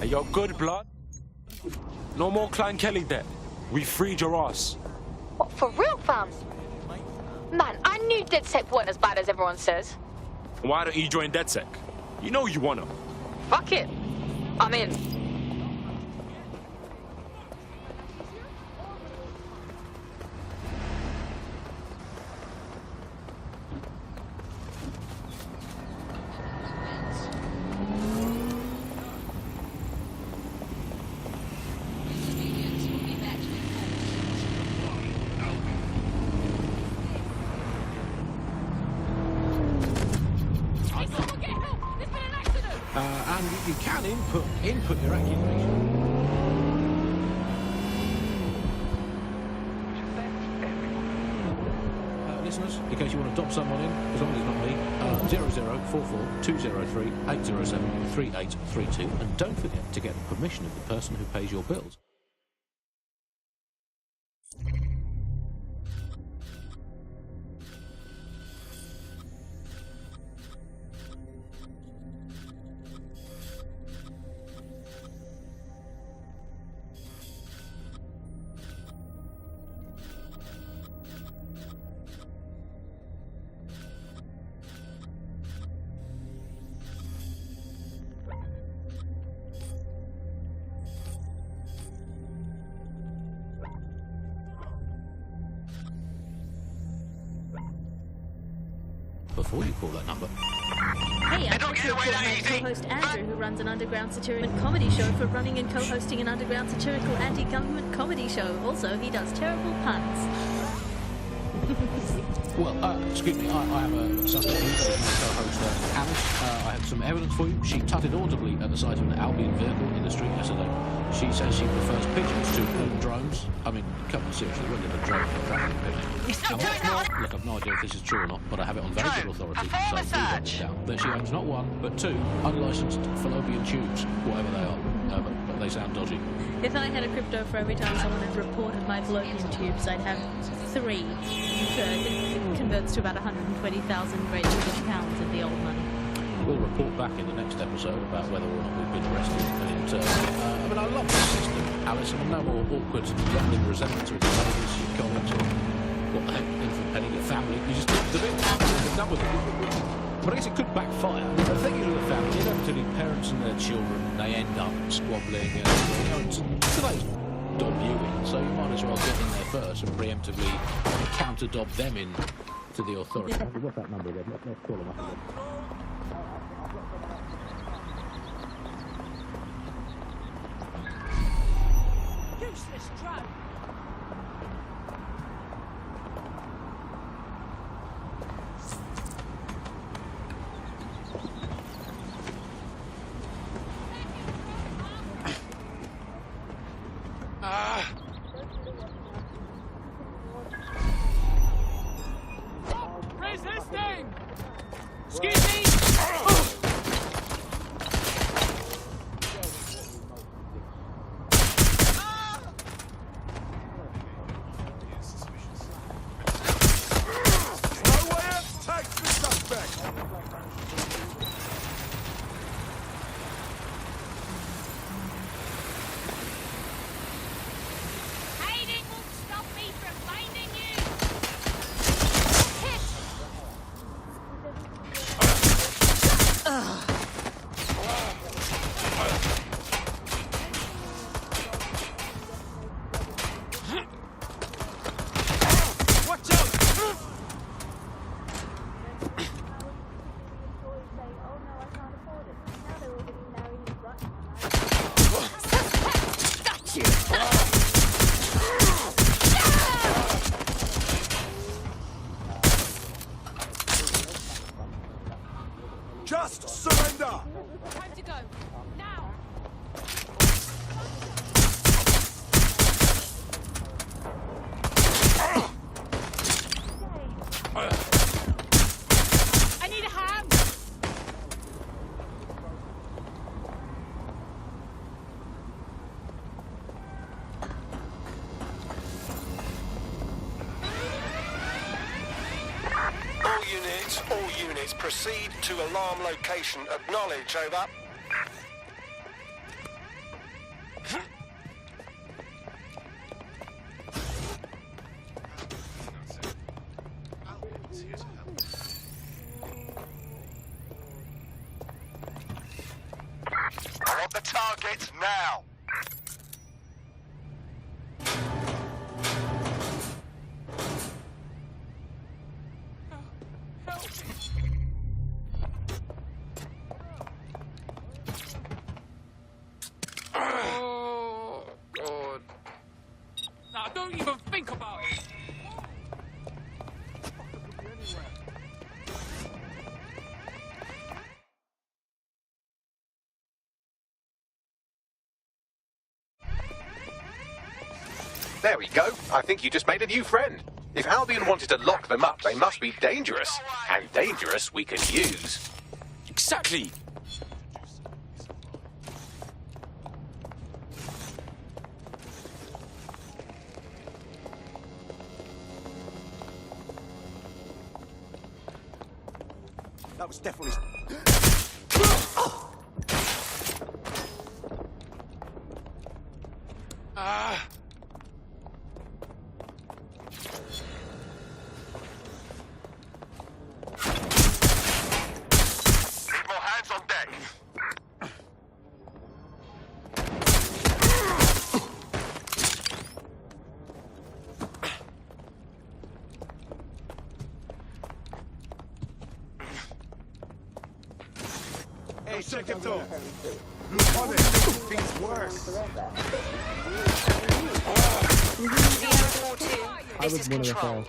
Hey, yo, good blood. No more Clan Kelly debt. We freed your ass. What, for real, fam? Man, I knew DedSec weren't as bad as everyone says. Why don't you join DedSec? You know you wanna. Fuck it. I'm in. And you can input your accusation. Listeners, in case you want to dob someone in, as long as it's not me, 0044 203 807 3832, and don't forget to get the permission of the person who pays your bills. Before you call that number. Hey, I'm also my co-host Andrew, who runs an underground satirical comedy show for running and co-hosting an underground satirical anti-government comedy show. Also, he does terrible puns. Well, excuse me, I have a suspect here, that is my co-host Alice. I have some evidence for you. She tutted audibly at the sight of an Albion vehicle in the street yesterday. She says she prefers pigeons to all drones. I mean, come on, seriously, when did a drone for tracking a pigeon? And what's more, look, I've no idea if this is true or not, but I have it on very good authority, so do write it down. That she owns not one, but two unlicensed fallopian tubes, whatever they are. But they sound dodgy. If I had a crypto for every time someone had reported my fallopian tubes, I'd have 3. It converts to about 120,000 Great British pounds of the old money. We'll report back in the next episode about whether or not we've been arrested and interned. I mean, I love this system, Alice, and no more awkward London resentments with your neighbours, your colleagues, or what the heck, infant penny, your family. You just do the bit, you're done with it. But I guess it could backfire. The thing is with a family, inevitably parents and their children, they end up squabbling. Today's debuting, so you might as well get in there first and preemptively counter-dob them in to the authorities. What's that number again? Let's call them up again. Useless drone. Resisting! Excuse me! Hiding won't stop me from finding you! Watch out! Got you! Just surrender! Time to go. Now! I need a hand! All units, proceed to alarm location. Acknowledge, over. I want the target now. Oh, God. Now, don't even think about it. There we go. I think you just made a new friend. If Albion wanted to lock them up, they must be dangerous. And dangerous we can use. Exactly. That was definitely... Need more hands on deck. Hey, second thought. Lieutenant, things worse. Sierra 4-2, This is Control.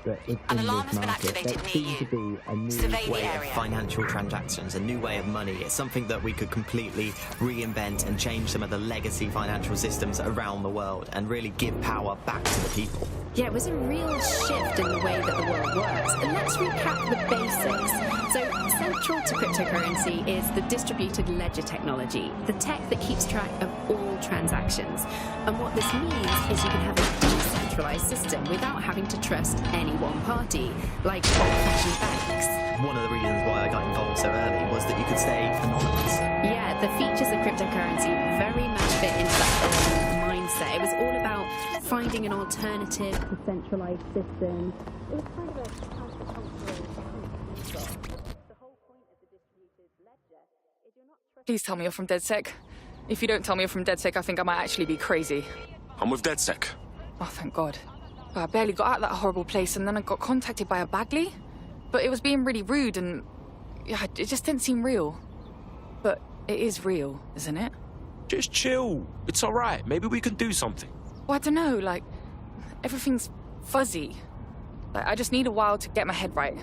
An alarm has been activated near you. Survey the area. Financial transactions, a new way of money. It's something that we could completely reinvent and change some of the legacy financial systems around the world and really give power back to the people. Yeah, it was a real shift in the way that the world works. And let's recap the basics. So, central to cryptocurrency is the distributed ledger technology, the tech that keeps track of all transactions. And what this means is you can have a decentralized system without having to trust any one party, like old-fashioned banks. One of the reasons why I got involved so early was that you could stay anonymous. Yeah, the features of cryptocurrency very much fit into that mindset. It was all about finding an alternative to centralized systems. It was kind of a Please tell me you're from DedSec. If you don't tell me you're from DedSec, I think I might actually be crazy. I'm with DedSec. Oh, thank God. I barely got out of that horrible place, and then I got contacted by a Bagley. But it was being really rude, and yeah, it just didn't seem real. But it is real, isn't it? Just chill. It's all right. Maybe we can do something. Well, I don't know, like, everything's fuzzy. Like, I just need a while to get my head right.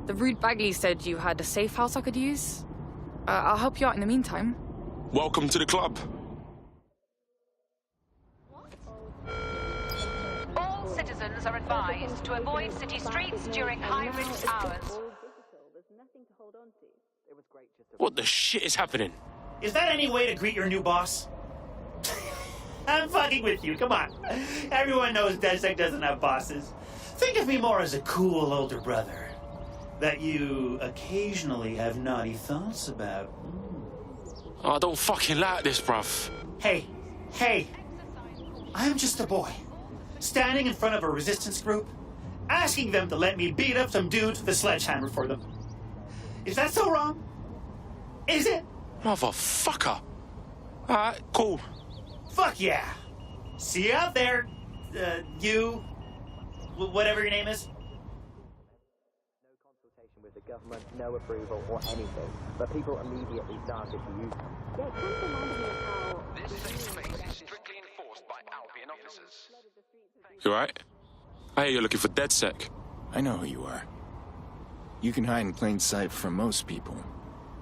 The rude Bagley said you had a safe house I could use. I'll help you out in the meantime. Welcome to the club. All citizens are advised to avoid city streets during high-risk hours. What the shit is happening? Is that any way to greet your new boss? I'm fucking with you, come on. Everyone knows DedSec doesn't have bosses. Think of me more as a cool older brother that you occasionally have naughty thoughts about. I don't fucking like this, bruv. Hey, I'm just a boy, standing in front of a resistance group, asking them to let me beat up some dude with a sledgehammer for them. Is that so wrong? Is it? Motherfucker. Alright, cool. Fuck yeah. See you out there, you, whatever your name is. No consultation with the government, no approval or anything, but people immediately started to use them. This safe space is strictly enforced by Albion officers. You alright? I hear you're looking for DedSec. I know who you are. You can hide in plain sight from most people.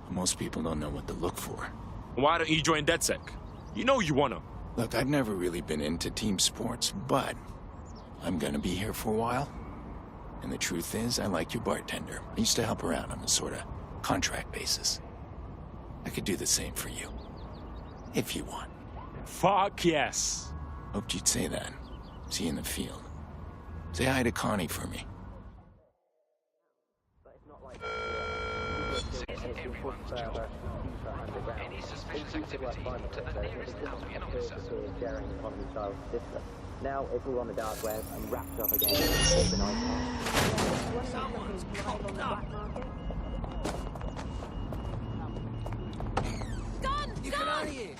But most people don't know what to look for. Why don't you join DedSec? You know you wanna. Look, I've never really been into team sports, but I'm gonna be here for a while. And the truth is, I like your bartender. I used to help her out on a sort of contract basis. I could do the same for you. If you want. Fuck yes. Hoped you'd say that. See you in the field. Say hi to Connie for me. Everyone's job. Any suspicious activity to the nearest Albion officer. Now it's all on the dark web and wrapped up again overnight. Someone's popped up. Get out of here!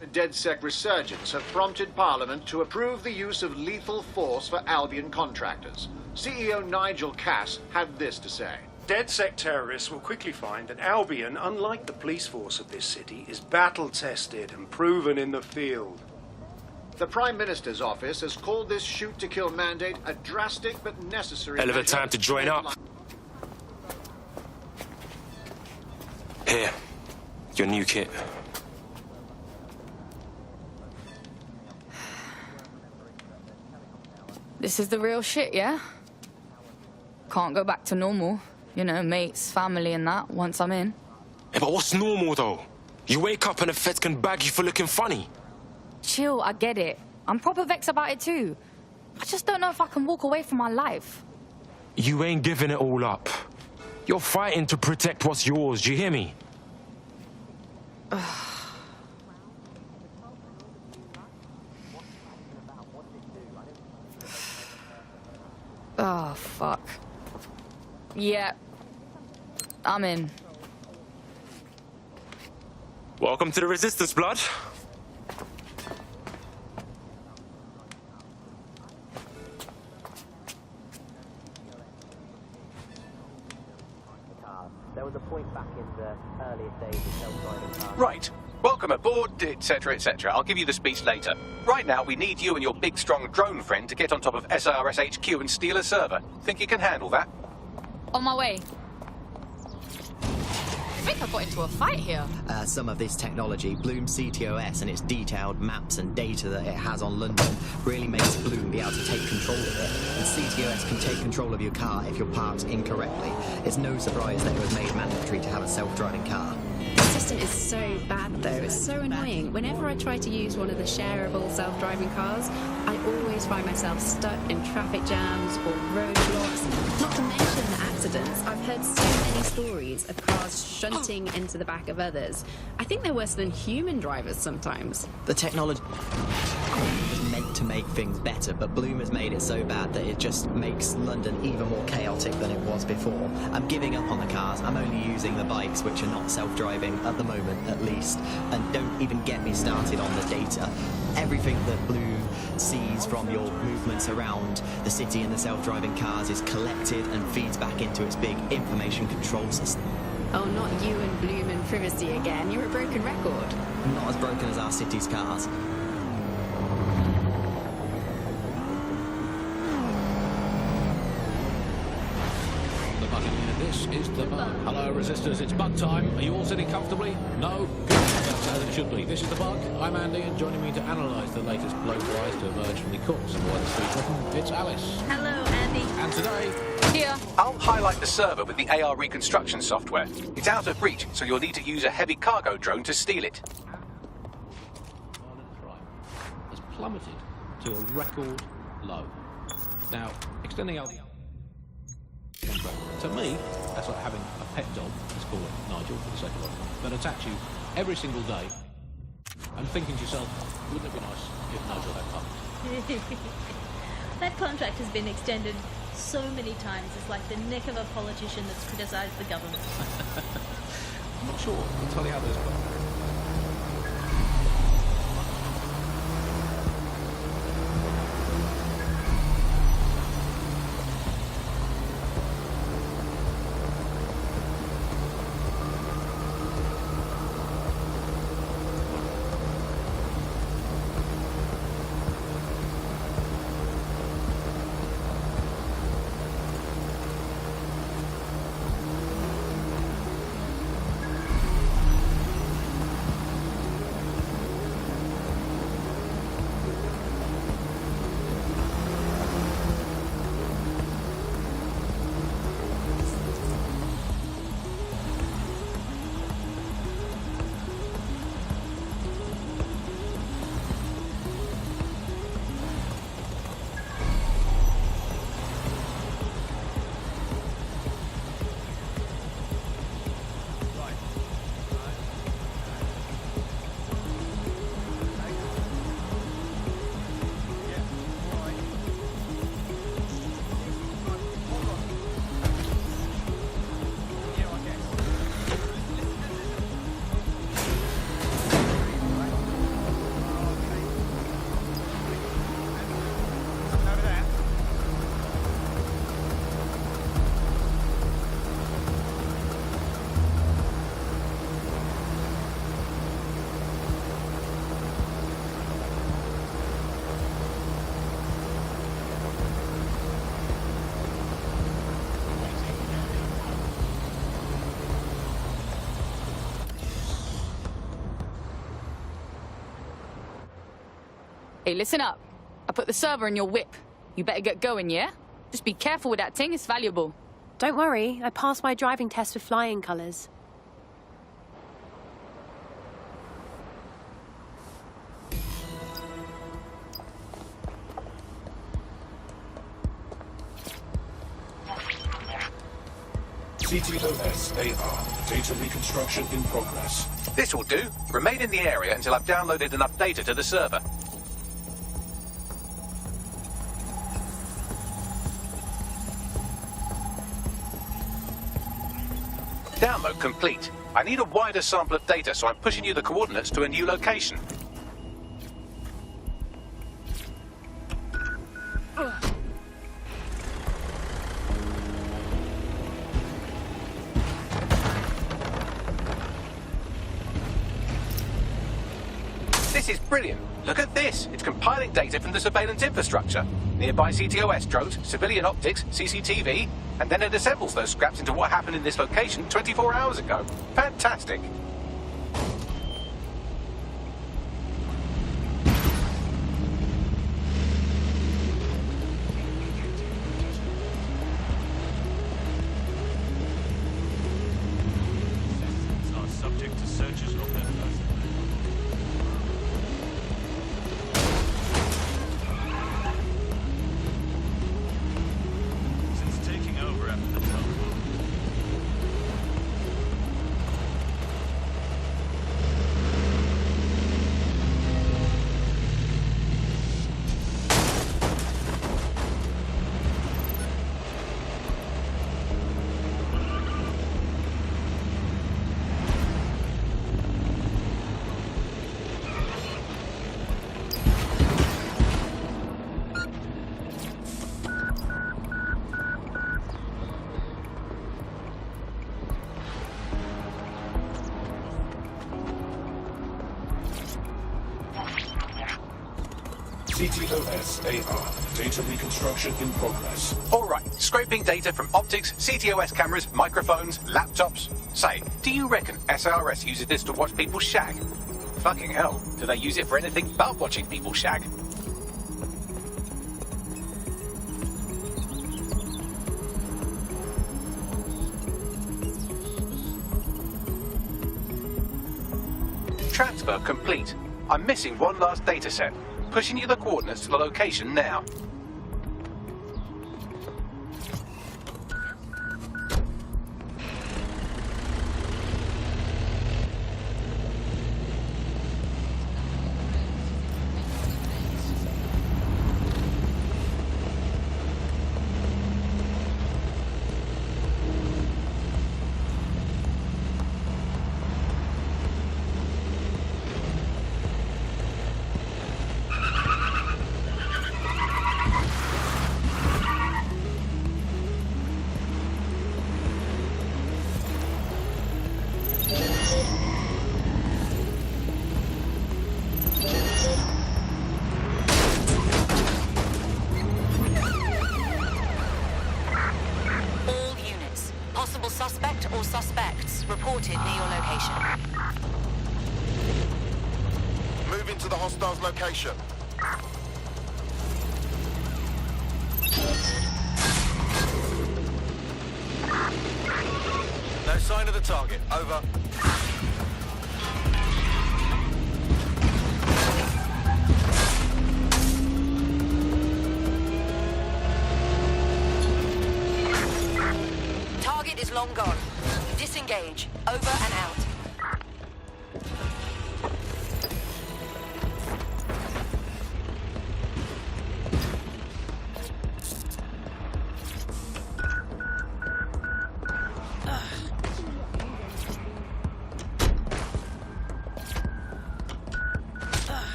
The DedSec resurgence have prompted Parliament to approve the use of lethal force for Albion contractors. CEO Nigel Cass had this to say. DedSec terrorists will quickly find that Albion, unlike the police force of this city, is battle-tested and proven in the field. The Prime Minister's office has called this shoot-to-kill mandate a drastic but necessary Hell of a measure. time to join up. Here, your new kit. This is the real shit, yeah? Can't go back to normal. You know, mates, family and that, once I'm in. Yeah, but what's normal, though? You wake up and the feds can bag you for looking funny. Chill, I get it. I'm proper vexed about it too. I just don't know if I can walk away from my life. You ain't giving it all up. You're fighting to protect what's yours, do you hear me? Oh, fuck. Yeah. I'm in. Welcome to the Resistance, blood. There was a point back in the earliest days of self-driving cars. Right. Well, welcome aboard, etc., etc. I'll give you the speech later. Right now, we need you and your big, strong drone friend to get on top of SIRS HQ and steal a server. Think you can handle that? On my way. I think I got into a fight here. Some of this technology, Bloom CTOS, and its detailed maps and data that it has on London really makes Bloom be able to take control of it. And CTOS can take control of your car if you're parked incorrectly. It's no surprise that it was made mandatory to have a self-driving car. The system is so bad, though. It's so annoying. Whenever I try to use one of the shareable self-driving cars, I always find myself stuck in traffic jams or roadblocks. Not to mention the accidents. I've heard so many stories of cars shunting into the back of others. I think they're worse than human drivers sometimes. The technology is meant to make things better, but Bloom has made it so bad that it just makes London even more chaotic than it was before. I'm giving up on the cars. I'm only using the bikes, which are not self-driving at the moment, at least. And don't even get me started on the data. Everything that Bloom sees from your movements around the city and the self-driving cars is collected and feeds back into its big information control system. Oh, not you and Bloom and privacy again. You're a broken record. Not as broken as our city's cars. This is the Bug. Hello, Resistors. It's Bug time. Are you all sitting comfortably? No? Good. That's as it should be. This is the Bug. I'm Andy, and joining me to analyse the latest blow-flies to emerge from the courts of Wall Street Britain, it's Alice. Hello, Andy. And today... Here. I'll highlight the server with the AR reconstruction software. It's out of reach, so you'll need to use a heavy cargo drone to steal it. Violent crime has plummeted to a record low. Now, extending our... To me, that's like having a pet dog, let's call it Nigel for the sake of it, that attacks you every single day and thinking to yourself, wouldn't it be nice if Nigel had pupped? That contract has been extended so many times. It's like the neck of a politician that's criticised the government. I'm not sure entirely how those work. Hey, listen up. I put the server in your whip. You better get going, yeah? Just be careful with that thing, it's valuable. Don't worry, I passed my driving test with flying colours. CTOS AR. Data reconstruction in progress. This will do. Remain in the area until I've downloaded enough data to the server. Download complete. I need a wider sample of data, so I'm pushing you the coordinates to a new location. is brilliant. Look at this. It's compiling data from the surveillance infrastructure. Nearby CTOS drones, civilian optics, CCTV, and then it assembles those scraps into what happened in this location 24 hours ago. Fantastic. Are subject to searches of their person. Since taking over after the tunnel. CTOS AR. Data reconstruction in progress. All right, scraping data from optics, CTOS cameras, microphones, laptops. Say, do you reckon SRS uses this to watch people shag? Fucking hell, do they use it for anything but watching people shag? Transfer complete. I'm missing one last data set. Pushing you the coordinates to the location now. Suspect or suspects reported near your location. Moving to the hostile's location. No sign of the target. Over. Target is long gone. Disengage. Over and out.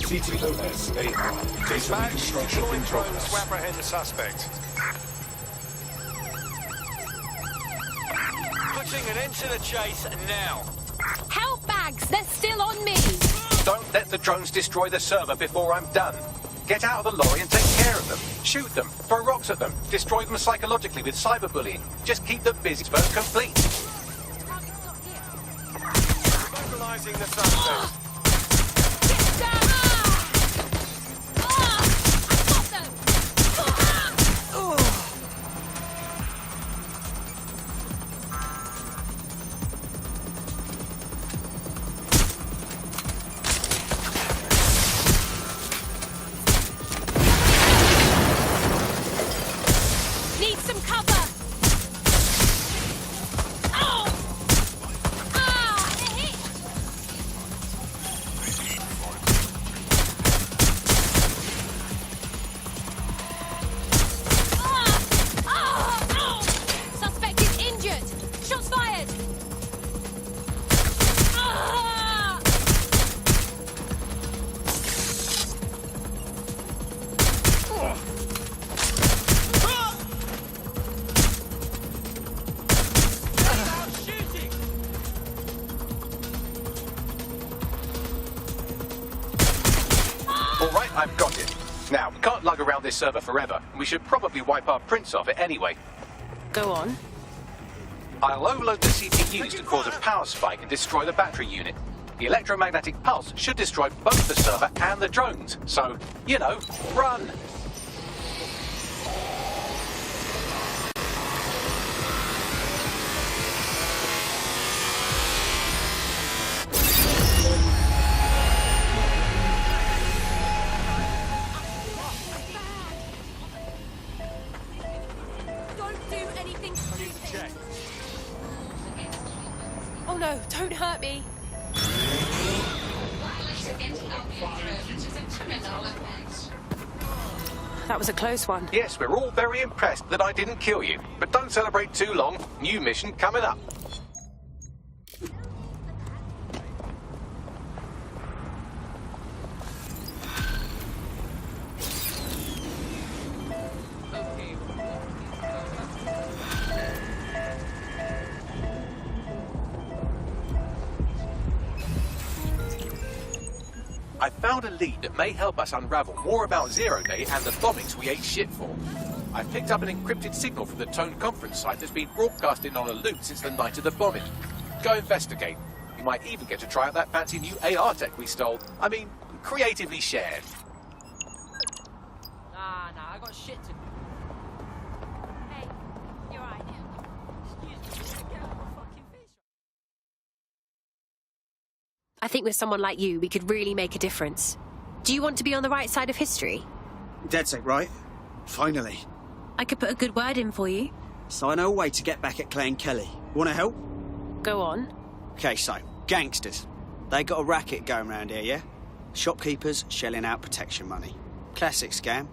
CTOS AR. Data reconstruction in progress. To apprehend the suspect. Putting an end to the chase now. Help bags! They're still on me! Don't let the drones destroy the server before I'm done. Get out of the lorry and take care of them. Shoot them, throw rocks at them, destroy them psychologically with cyberbullying. Just keep them busy till complete. Mobilizing the suspect. Need some cover! Oh! Ah! It hit! Suspect is injured! Shots fired! Ah! Now, we can't lug around this server forever, and we should probably wipe our prints off it anyway. Go on. I'll overload the CPUs to cause a power spike and destroy the battery unit. The electromagnetic pulse should destroy both the server and the drones. So, you know, run! Don't do anything stupid. Oh no, don't hurt me. That was a close one. Yes, we're all very impressed that I didn't kill you. But don't celebrate too long. New mission coming up. I found a lead that may help us unravel more about Zero Day and the bombings we ate shit for. I picked up an encrypted signal from the Tone conference site that's been broadcasting on a loop since the night of the bombing. Go investigate. You might even get to try out that fancy new AR tech we stole. I mean, creatively shared. Nah, I got shit to do. Hey, you're right. Excuse me, get out of my fucking face. I think with someone like you, we could really make a difference. Do you want to be on the right side of history? DedSec, right? Finally. I could put a good word in for you. So I know a way to get back at Clay and Kelly. Want to help? Go on. Okay, so, gangsters. They got a racket going around here, yeah? Shopkeepers shelling out protection money. Classic scam.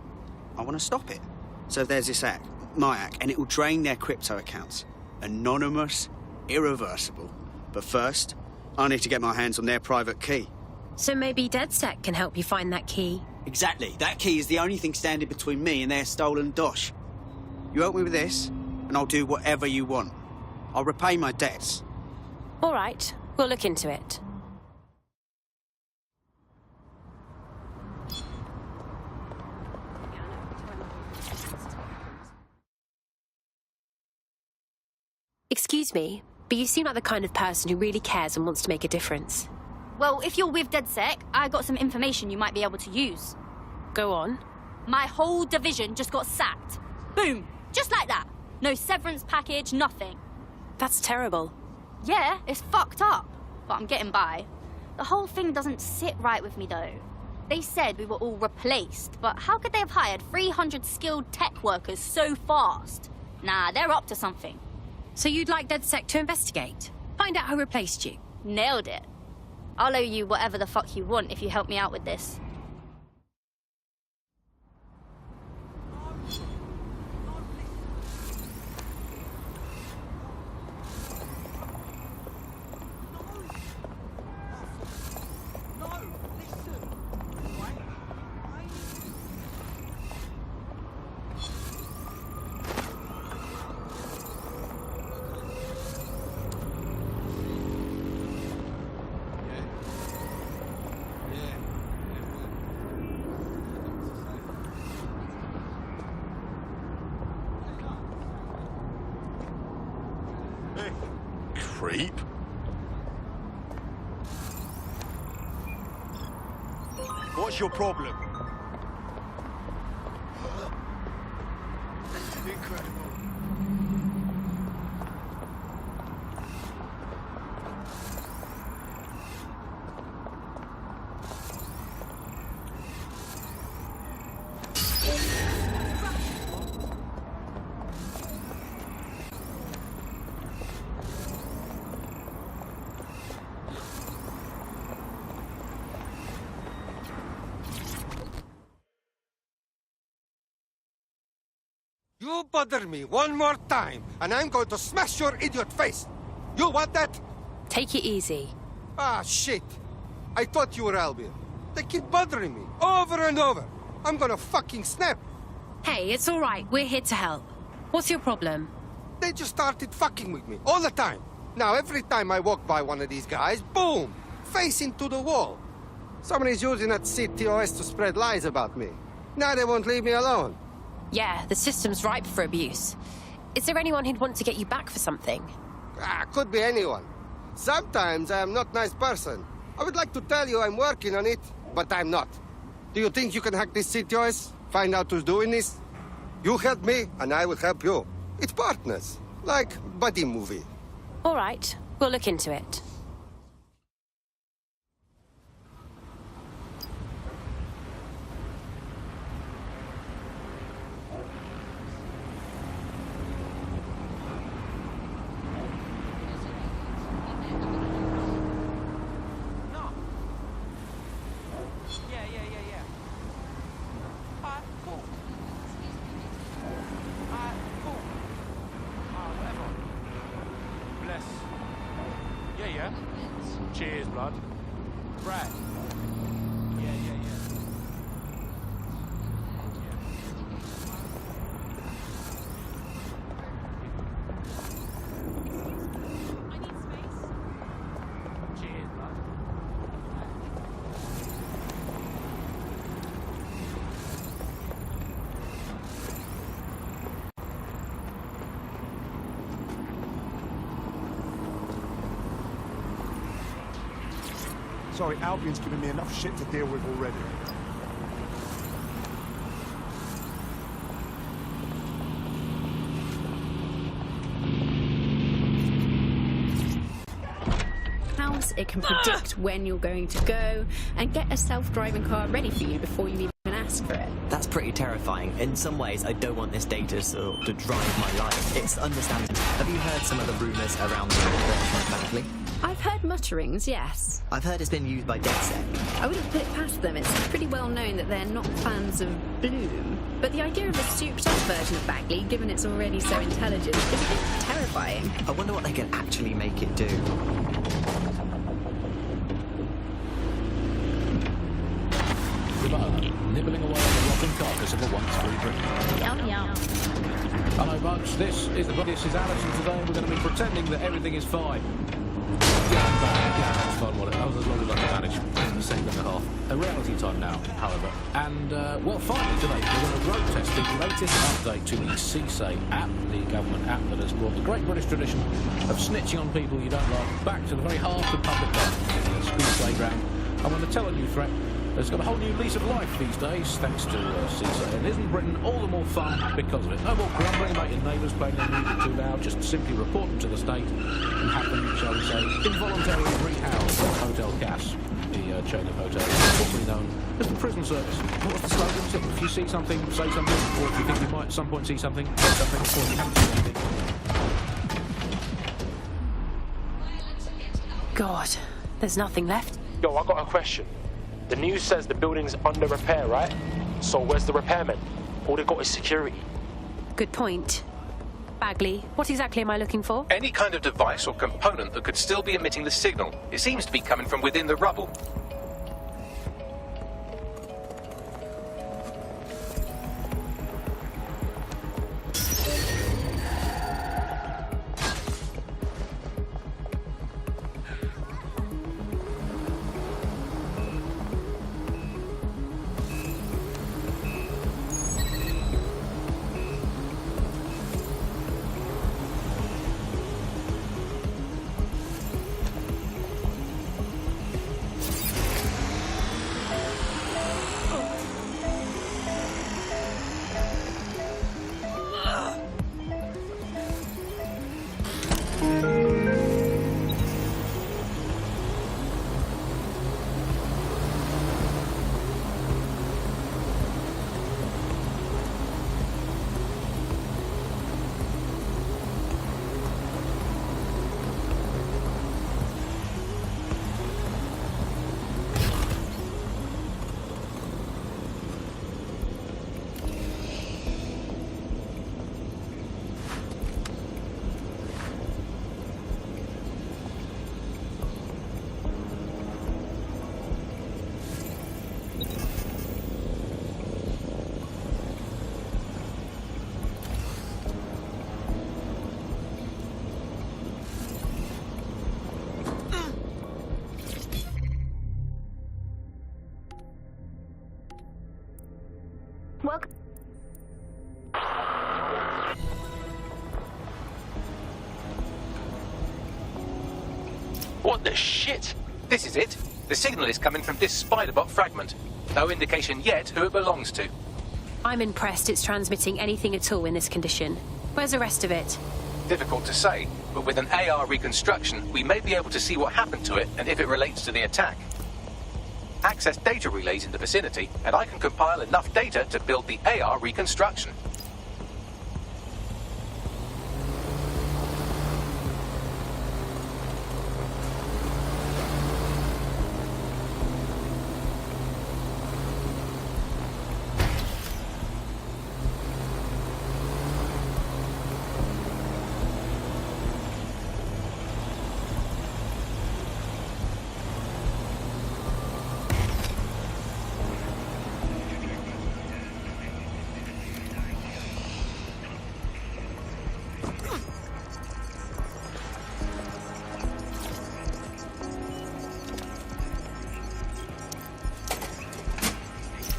I want to stop it. So there's this act, my act, and it will drain their crypto accounts. Anonymous, irreversible. But first, I need to get my hands on their private key. So maybe DedSec can help you find that key. Exactly. That key is the only thing standing between me and their stolen dosh. You help me with this, and I'll do whatever you want. I'll repay my debts. All right, we'll look into it. Excuse me, but you seem like the kind of person who really cares and wants to make a difference. Well, if you're with DedSec, I got some information you might be able to use. Go on. My whole division just got sacked. Boom! Just like that. No severance package, nothing. That's terrible. Yeah, it's fucked up. But I'm getting by. The whole thing doesn't sit right with me, though. They said we were all replaced, but how could they have hired 300 skilled tech workers so fast? Nah, they're up to something. So you'd like DedSec to investigate? Find out who replaced you? Nailed it. I'll owe you whatever the fuck you want if you help me out with this. Creep. What's your problem? Incredible. You bother me one more time, and I'm going to smash your idiot face. You want that? Take it easy. Ah, shit. I thought you were Albion. They keep bothering me, over and over. I'm gonna fucking snap. Hey, it's all right. We're here to help. What's your problem? They just started fucking with me, all the time. Now, every time I walk by one of these guys, boom! Face into the wall. Somebody's using that CTOS to spread lies about me. Now they won't leave me alone. Yeah, the system's ripe for abuse. Is there anyone who'd want to get you back for something? Could be anyone. Sometimes I am not a nice person. I would like to tell you I'm working on it, but I'm not. Do you think you can hack this CTOS? Find out who's doing this? You help me, and I will help you. It's partners, like buddy movie. All right, we'll look into it. Cheers, blood. Brad. Yeah. Cheers, blood. Sorry, Albion's given me enough shit to deal with already. It can predict when you're going to go and get a self-driving car ready for you before you even ask for it. That's pretty terrifying. In some ways, I don't want this data to drive my life. It's understandable. Have you heard some of the rumours around the operation of Bagley? I've heard mutterings, yes. I've heard it's been used by DedSec. I wouldn't put it past them. It's pretty well known that they're not fans of Bloom. But the idea of a souped-up version of Bagley, given it's already so intelligent, is a bit terrifying. I wonder what they can actually make it do. Nibbling away on the rotten carcass of a once-free Britain. Yum, yum. Hello, Bugs. This is Alison. Today we're going to be pretending that everything is fine. That's fun, what it was as long as I can manage. A second and a half. A reality time now, however. And, well, finally today we're going to road test the latest update to the CSA app, the government app that has brought the great British tradition of snitching on people you don't like back to the very heart of public life, in the school playground. And when they tell a new threat, it's got a whole new lease of life these days, thanks to CSA. And isn't Britain all the more fun because of it? No more grumbling about your neighbours playing their music too loud, just simply report them to the state and have them, shall we say, involuntarily rehoused at Hotel Cass, the chain of hotels, formerly known as the prison service. What's the slogan? If you see something, say something, or if you think you might at some point see something, say something, or if you haven't seen anything. God, there's nothing left. Yo, I got a question. The news says the building's under repair, right? So where's the repairmen? All they got is security. Good point. Bagley, what exactly am I looking for? Any kind of device or component that could still be emitting the signal. It seems to be coming from within the rubble. What the shit? This is it. The signal is coming from this Spiderbot fragment. No indication yet who it belongs to. I'm impressed it's transmitting anything at all in this condition. Where's the rest of it? Difficult to say, but with an AR reconstruction, we may be able to see what happened to it and if it relates to the attack. Access data relays in the vicinity, and I can compile enough data to build the AR reconstruction.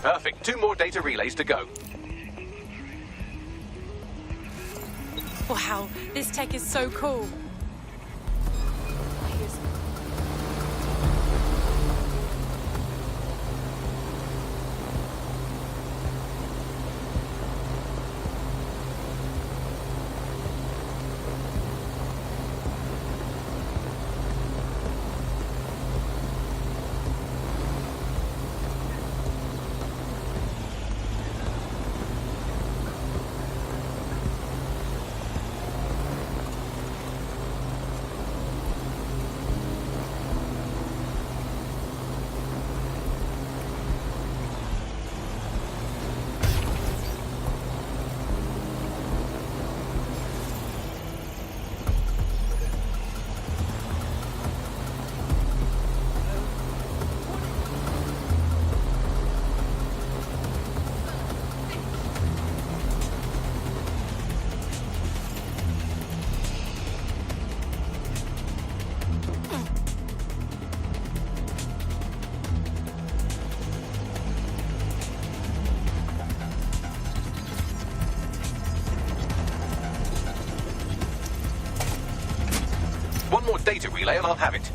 Perfect. 2 more data relays to go. Wow, this tech is so cool. One more data relay and I'll have it.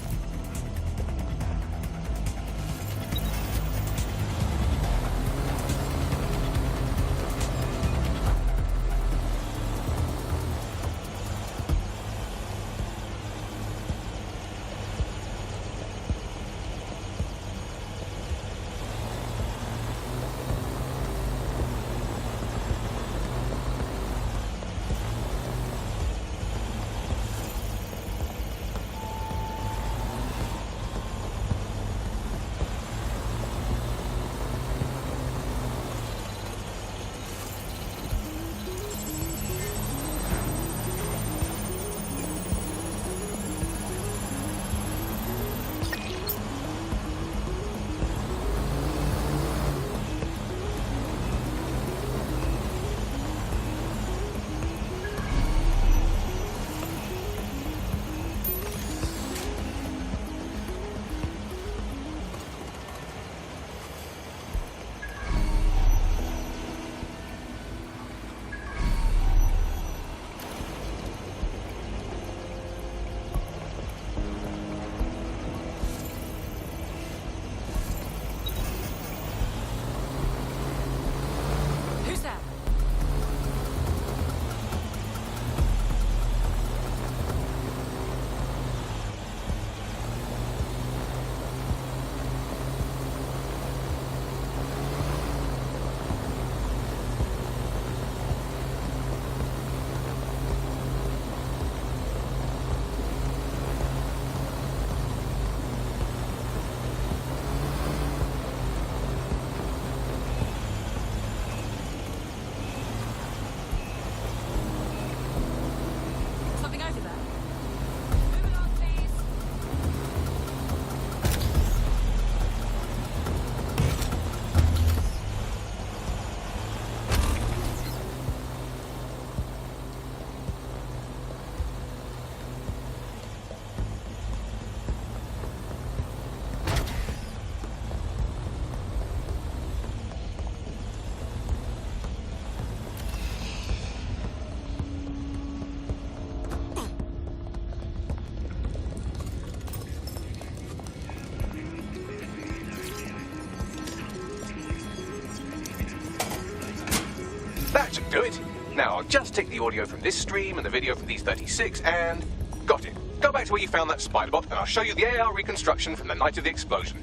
That should do it. Now, I'll just take the audio from this stream and the video from these 36 and... got it. Go back to where you found that Spiderbot and I'll show you the AR reconstruction from the night of the explosion.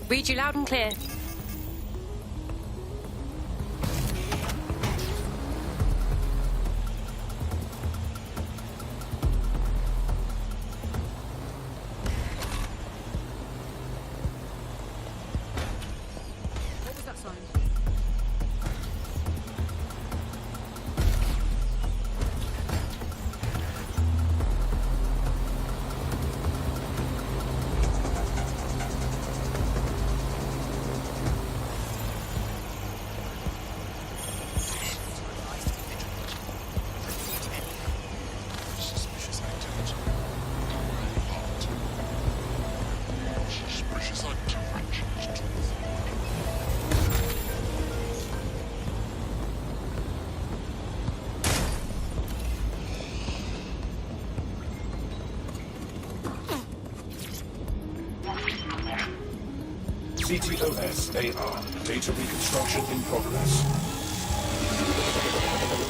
Read you loud and clear. What was that sign? CTOS AR. Data reconstruction in progress.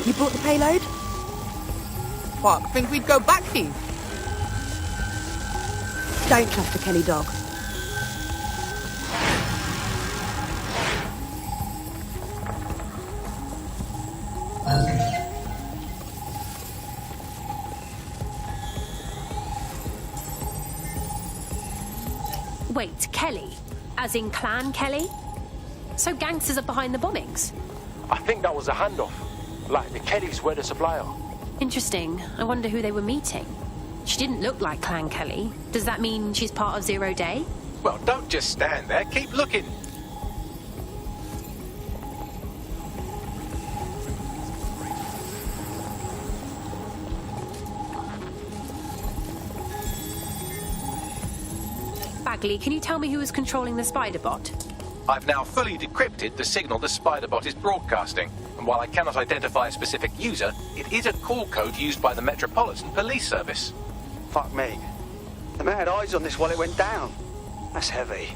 You brought the payload? Fuck, think we'd go back here? Don't trust the Kelly dog. Wait, Kelly? As in Clan Kelly? So gangsters are behind the bombings? I think that was a handoff. Like, the Kellys were the supplier. Interesting. I wonder who they were meeting. She didn't look like Clan Kelly. Does that mean she's part of Zero Day? Well, don't just stand there. Keep looking. Bagley, can you tell me who was controlling the Spiderbot? I've now fully decrypted the signal the Spiderbot is broadcasting, and while I cannot identify a specific user, it is a call code used by the Metropolitan Police Service. Fuck me. The man had eyes on this while it went down. That's heavy.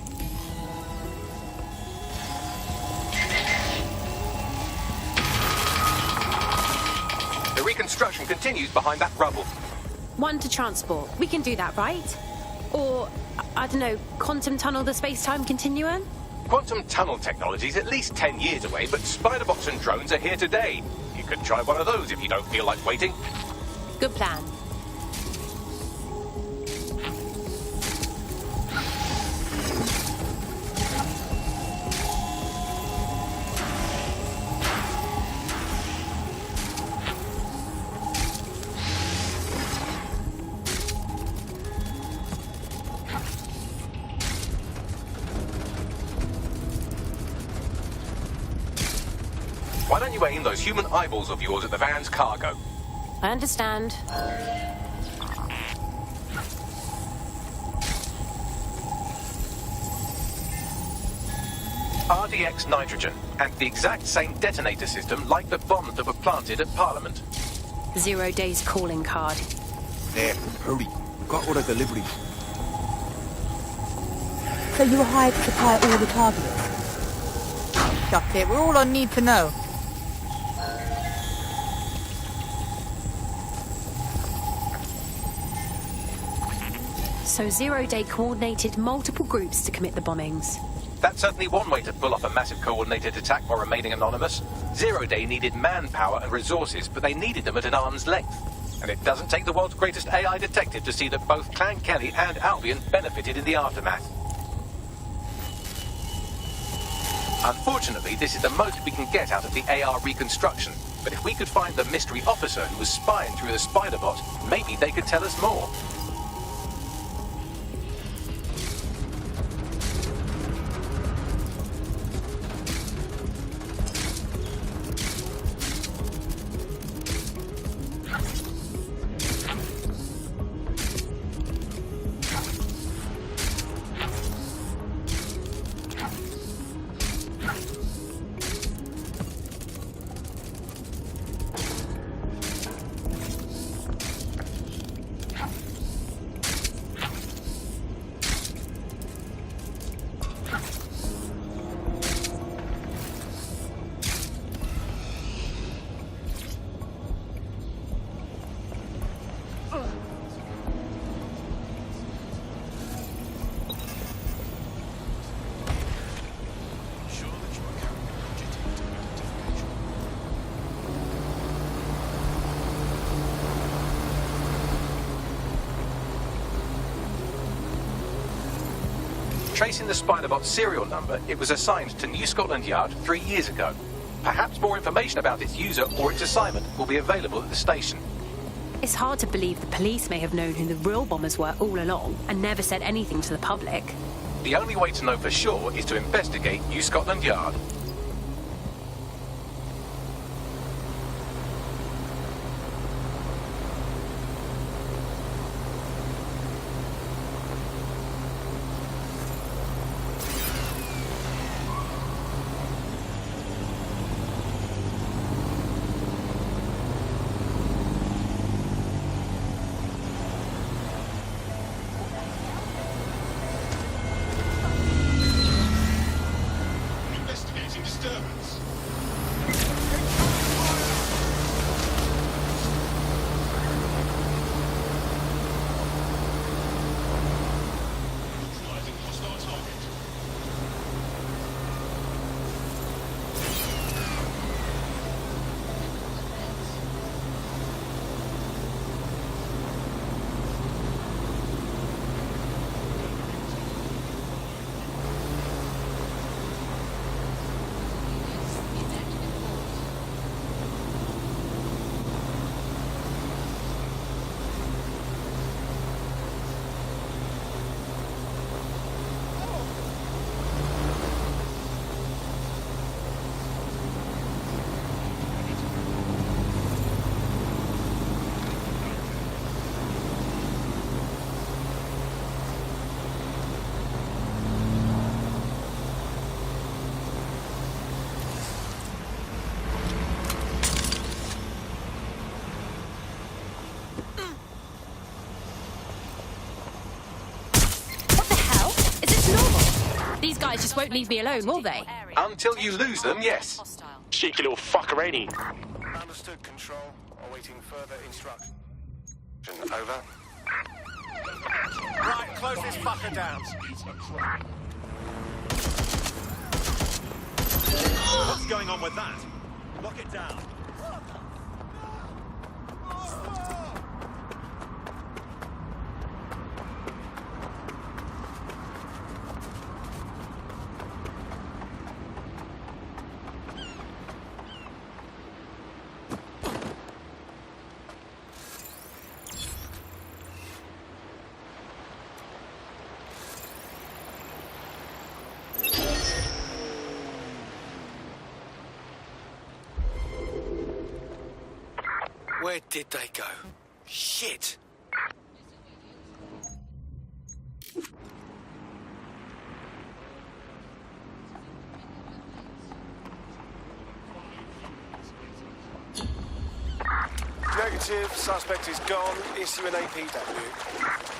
The reconstruction continues behind that rubble. One to transport. We can do that, right? Or, I don't know, quantum tunnel the space-time continuum? Quantum tunnel technology is at least 10 years away, but Spiderbots and drones are here today. You could try one of those if you don't feel like waiting. Good plan. Why don't you aim those human eyeballs of yours at the van's cargo? I understand. RDX nitrogen, and the exact same detonator system like the bombs that were planted at Parliament. 0 Day's calling card. There, hurry. Got all the deliveries. So you were hired to supply all the targets? Shut it, we're all on need to know. So 0 Day coordinated multiple groups to commit the bombings. That's certainly one way to pull off a massive coordinated attack while remaining anonymous. 0 Day needed manpower and resources, but they needed them at an arm's length. And it doesn't take the world's greatest AI detective to see that both Clan Kelly and Albion benefited in the aftermath. Unfortunately, this is the most we can get out of the AR reconstruction. But if we could find the mystery officer who was spying through the Spiderbot, maybe they could tell us more. Tracing the Spider-Bot serial number, it was assigned to New Scotland Yard 3 years ago. Perhaps more information about its user or its assignment will be available at the station. It's hard to believe the police may have known who the real bombers were all along and never said anything to the public. The only way to know for sure is to investigate New Scotland Yard. Investigating disturbance. Neutralizing hostile target. These guys just won't leave me alone, will they? Until you lose them, yes. Cheeky little fucker, ain't he? Understood, Control. Awaiting further instruction. Over. Right, close this fucker down. What's going on with that? Lock it down. Where did they go? Shit! Negative. Suspect is gone. Issue an APW.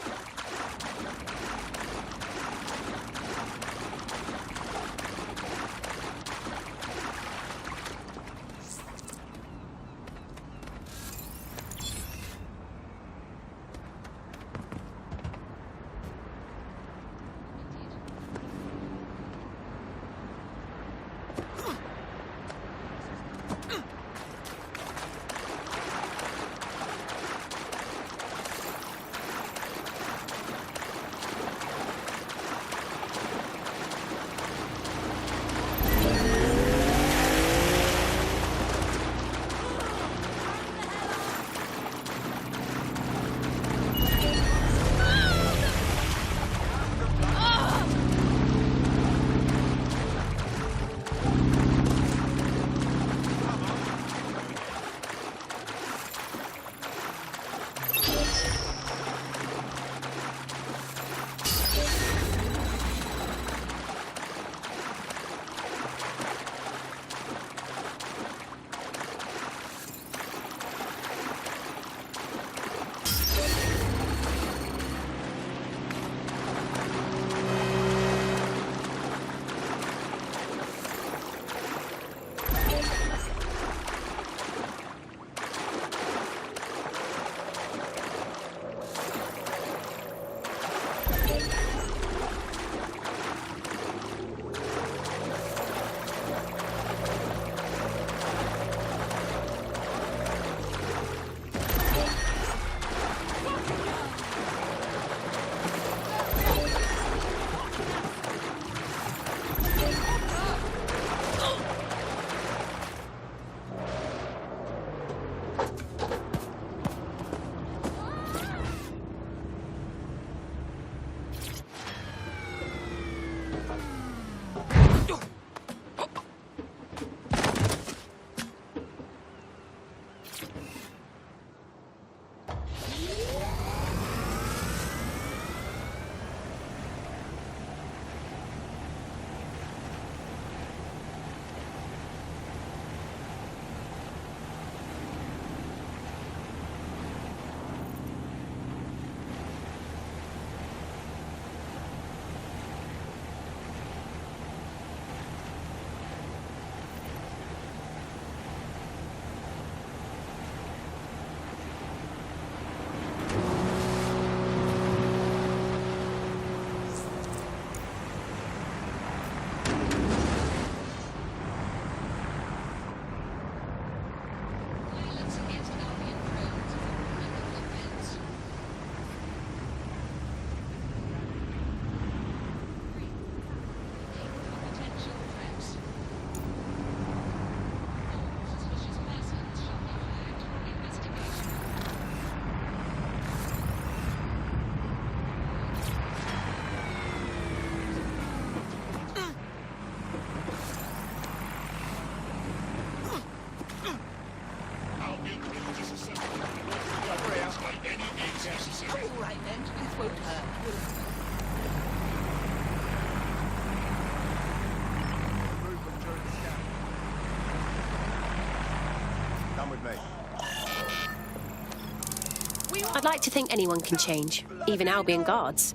I'd like to think anyone can change, even Albion guards.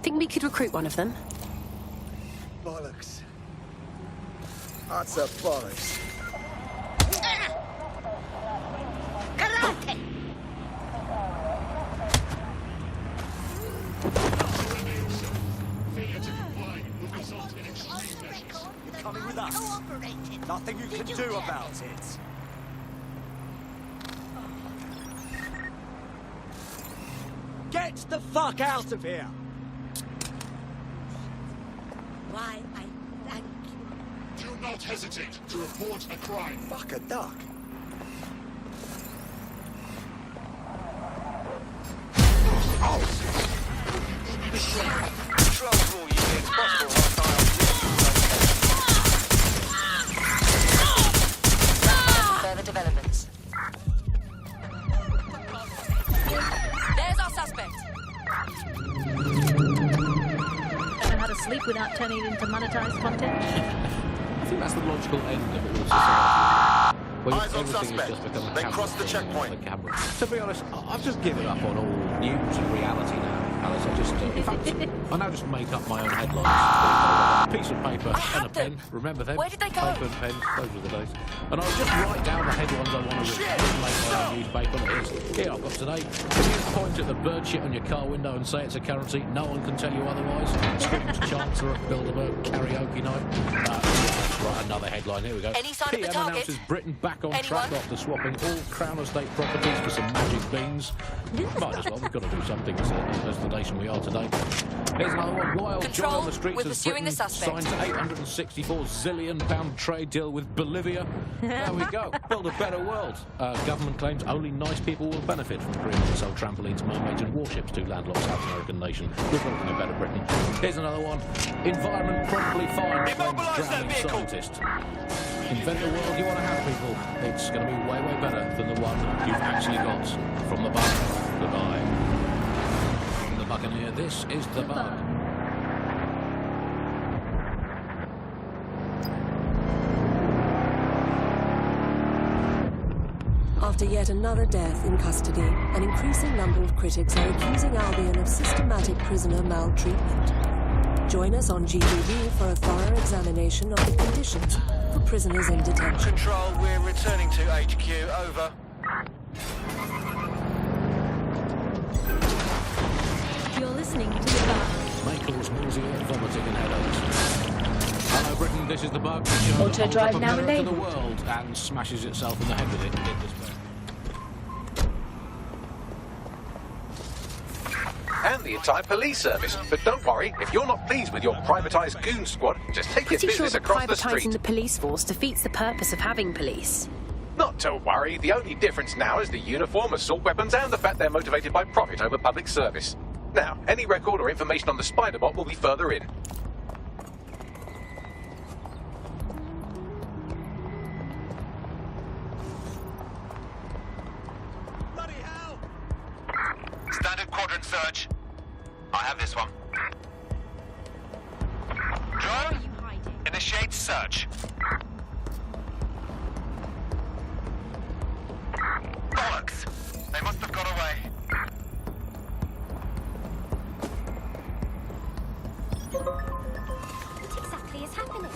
Think we could recruit one of them? Bollocks. That's a bollocks. Karate! You're coming with us. Nothing you can do about it. Get the fuck out of here! Why, I thank you. Do not hesitate to report a crime. Fuck a duck. Control for all units possible. Further developments. There's our suspect. Don't know how to sleep without turning it into monetized content. I think that's the logical end of it all. When Eyes on everything has suspect. just become a They camera crossed the thing checkpoint. on the camera. To be honest, I've just given up on all news and reality now, Alice. I just, in fact, I now just make up my own headlines. A piece of paper and a pen. Remember them? Where did they go? Paper and pens. Those were the days. And I'll just write down the headlines I want to read. Just make my own newspaper. And it is. Here I've got today. If you point at the bird shit on your car window and say it's a currency, no one can tell you otherwise. Scotland's Chancellor at Bilderberg karaoke night. Right, another headline. Here we go. Any sign of the PM target? announces Britain back on Anyone? track after swapping all Crown Estate properties for some magic beans. Might as well. We've got to do something as the nation we are today. Here's another one. Wild Control, John on the streets we're as pursuing Britain the suspect. signs 864 zillion pound trade deal with Bolivia. There we go. Build a better world. Government claims only nice people will benefit from agreement to sell trampolines, mermaids and warships to landlocked South American nation. We're building a better Britain. Here's another one. Environment promptly fined drowning scientist. Invent the world you want to have, people. It's going to be way, way better than the one you've actually got. From the Bug, goodbye. From the Buccaneer, this is the Bug. After yet another death in custody, an increasing number of critics are accusing Albion of systematic prisoner maltreatment. Join us on GTV for a thorough examination of the conditions for prisoners in detention. Control, we're returning to HQ. Over. You're listening to The Bug. May cause nausea, vomiting and headaches. Hello Britain, this is the Bug. The show Auto that drive holds up now America to the enabled. world and smashes itself in the head with it in despair. And the entire police service. But don't worry, if you're not pleased with your privatised goon squad, just take your Pretty sure business that across the privatising street. the police force defeats the purpose of having police. Not to worry, the only difference now is the uniform, assault weapons, and the fact they're motivated by profit over public service. Now, any record or information on the Spider-Bot will be further in. Standard quadrant search. I have this one. Drone, initiate search. Bollocks! They must have got away. What exactly is happening?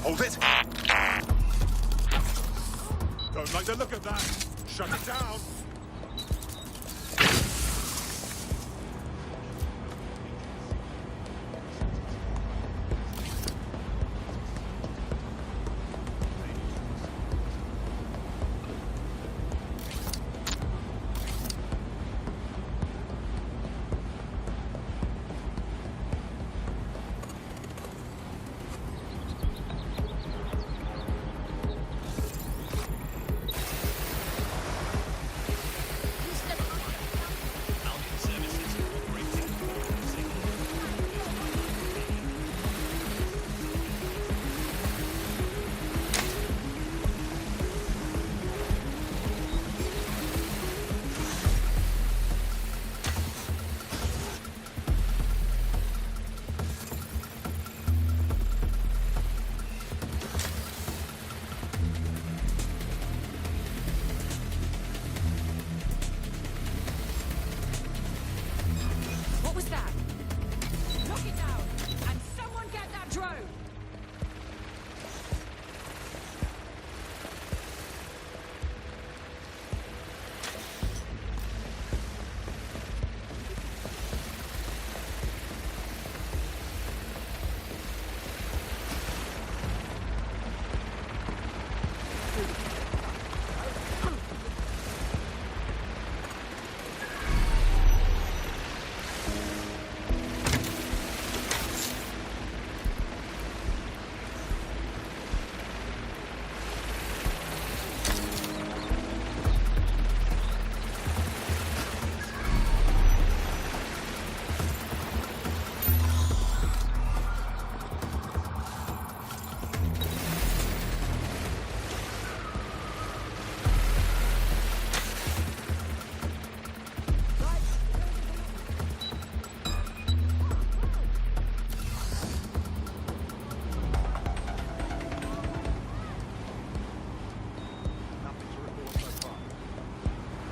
Hold it! Don't like the look of that. Shut it down. What was that? Knock it down! And someone get that drone!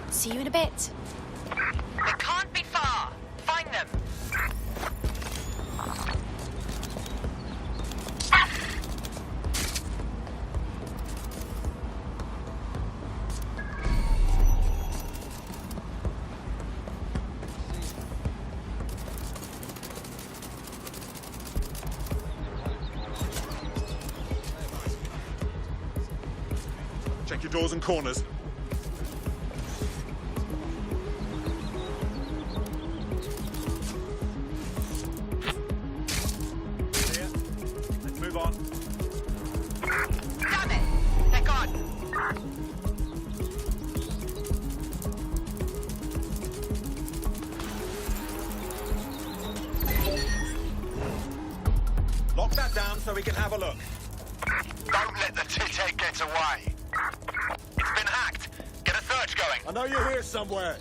See you in a bit. They can't be far. Find them. Check your doors and corners. Clear. Let's move on. Damn it! They're gone. Lock that down so we can have a look. Don't let the tit-head get away. It's been hacked. Get a search going. I know you're here somewhere.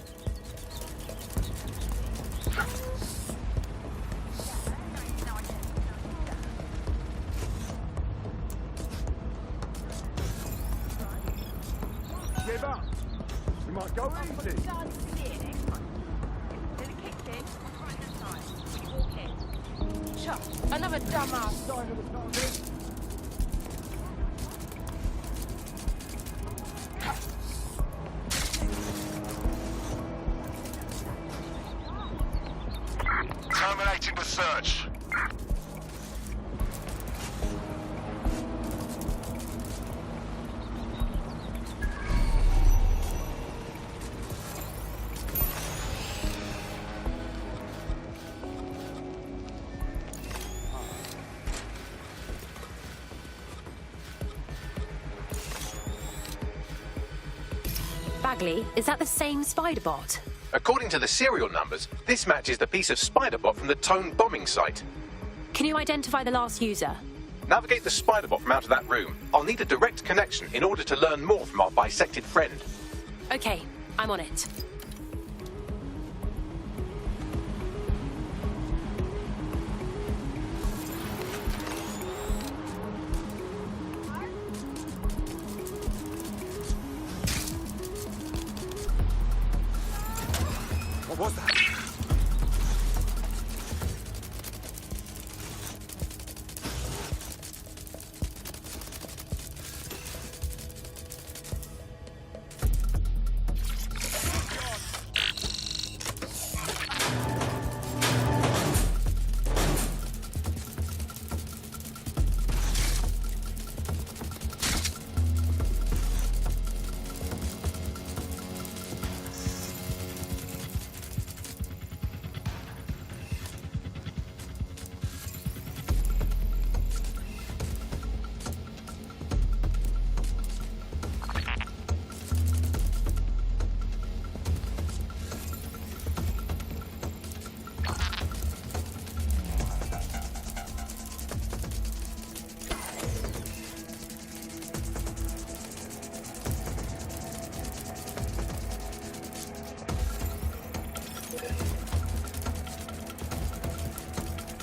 Give up. We might go easy. Another dumbass died of the target. Initiating the search. Bagley, is that the same spider bot? According to the serial numbers, this matches the piece of spider bot from the Tone bombing site. Can you identify the last user? Navigate the spider bot from out of that room. I'll need a direct connection in order to learn more from our bisected friend. Okay, I'm on it. What was that?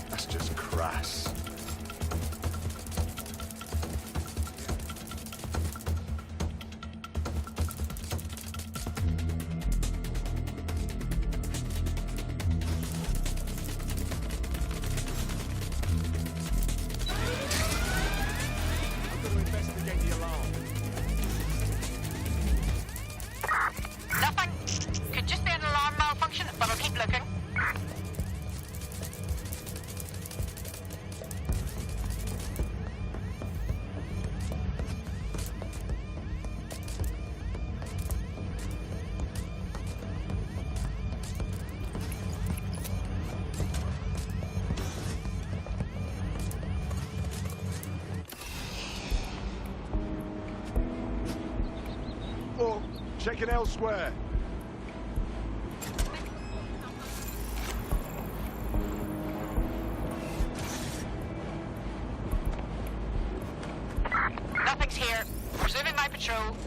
That's just crass. I'm going to investigate the alarm. Nothing. Could just be an alarm malfunction, but I'll keep looking. Oh, checking elsewhere. Nothing's here. Resuming my patrol.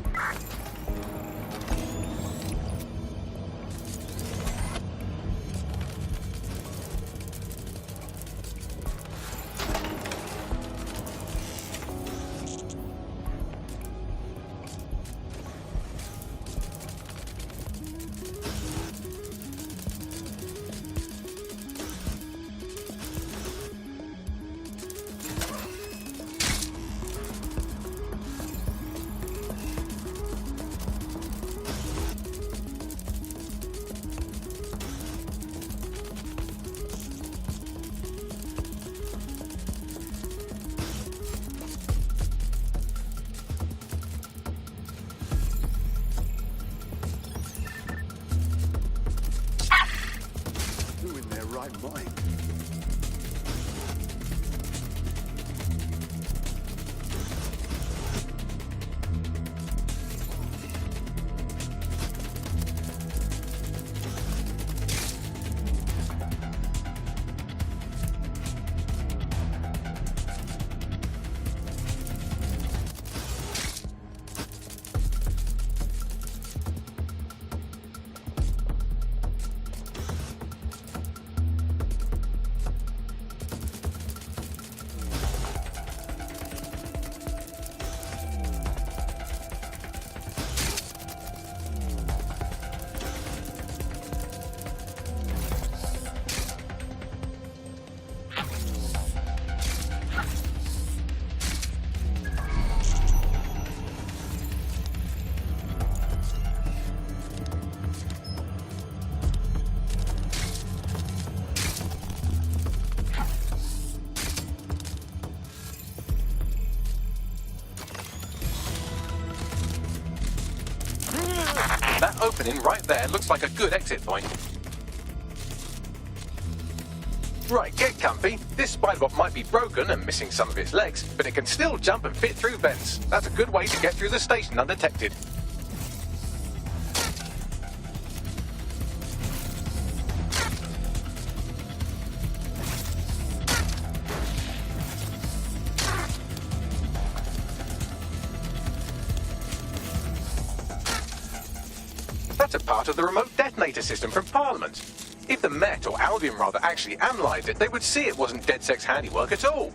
Who in their right mind? opening right there looks like a good exit point. Right, get comfy. This spider-bot might be broken and missing some of its legs, but it can still jump and fit through vents. That's a good way to get through the station undetected. That's a part of the remote detonator system from Parliament. If the Met, or Albion rather, actually analysed it, they would see it wasn't DedSec's handiwork at all.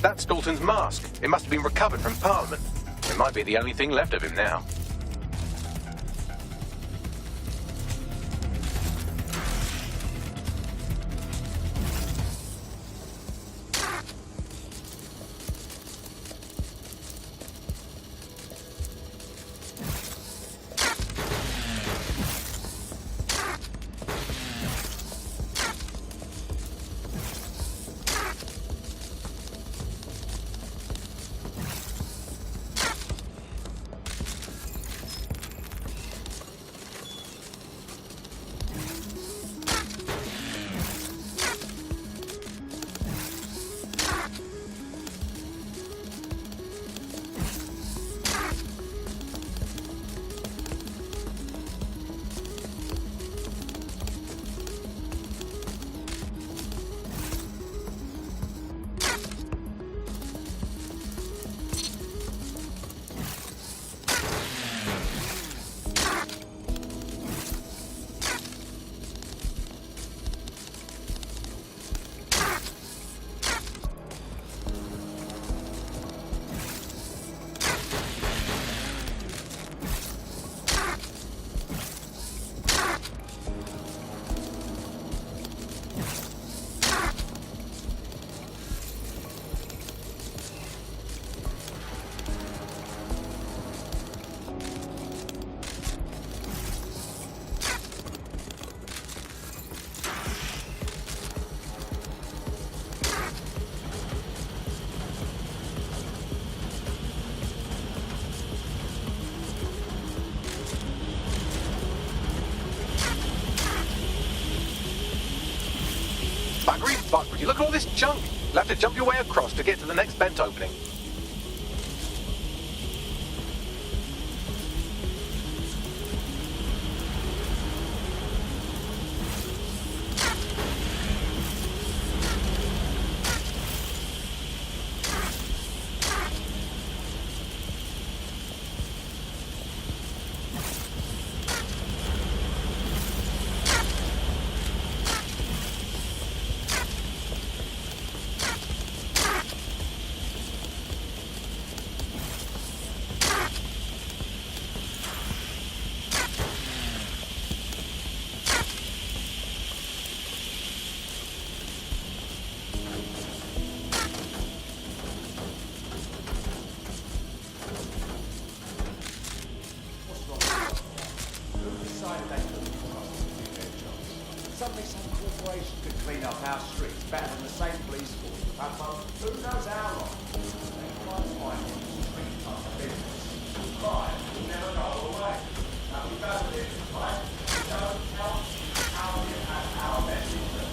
That's Dalton's mask. It must have been recovered from Parliament. It might be the only thing left of him now. Would you look at all this junk? You'll have to jump your way across to get to the next vent opening. Suddenly some corporation could clean up our streets better than the same police force we've had for who knows how long. They quite find it to treat us business. Crime will never go away. Now we go here, right? We don't help how we have our best interests.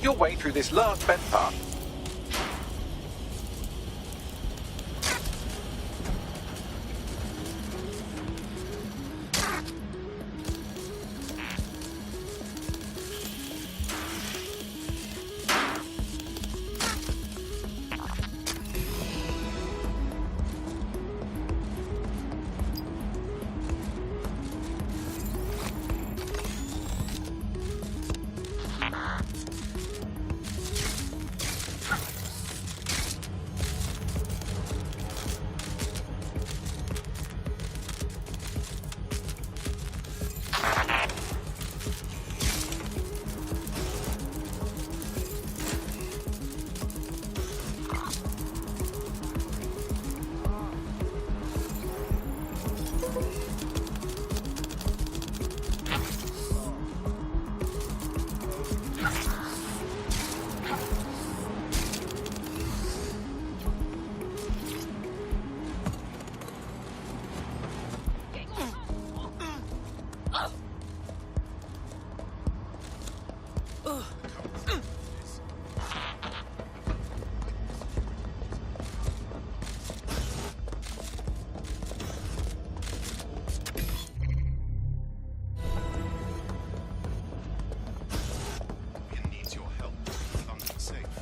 make your way through this last bent path.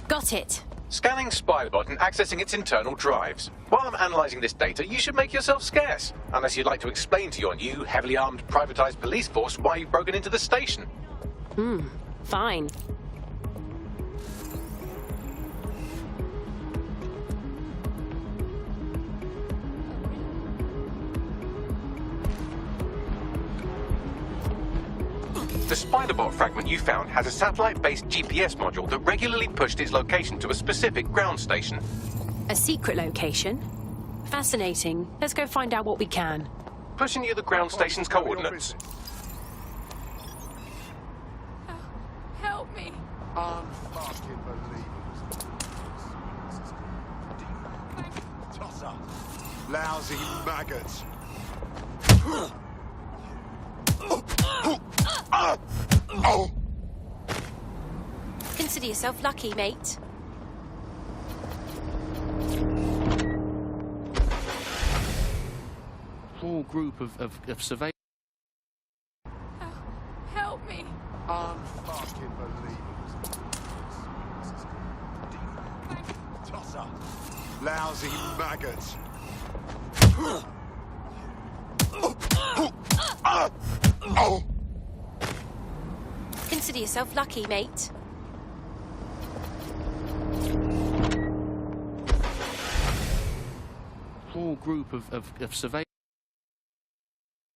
Got it. Scanning Spybot and accessing its internal drives. While I'm analysing this data, you should make yourself scarce. Unless you'd like to explain to your new, heavily armed, privatised police force why you've broken into the station. Fine. The Spiderbot fragment you found has a satellite-based GPS module that regularly pushed its location to a specific ground station. A secret location? Fascinating. Let's go find out what we can. Pushing you the ground station's coordinates. Help me. Unfucking believable. Tosser. Lousy maggots. Consider yourself lucky, mate. Small group of surveyors. Help me. Unfucking believable. Tosser. Lousy maggots. Consider yourself lucky, mate. Small group of surveyors.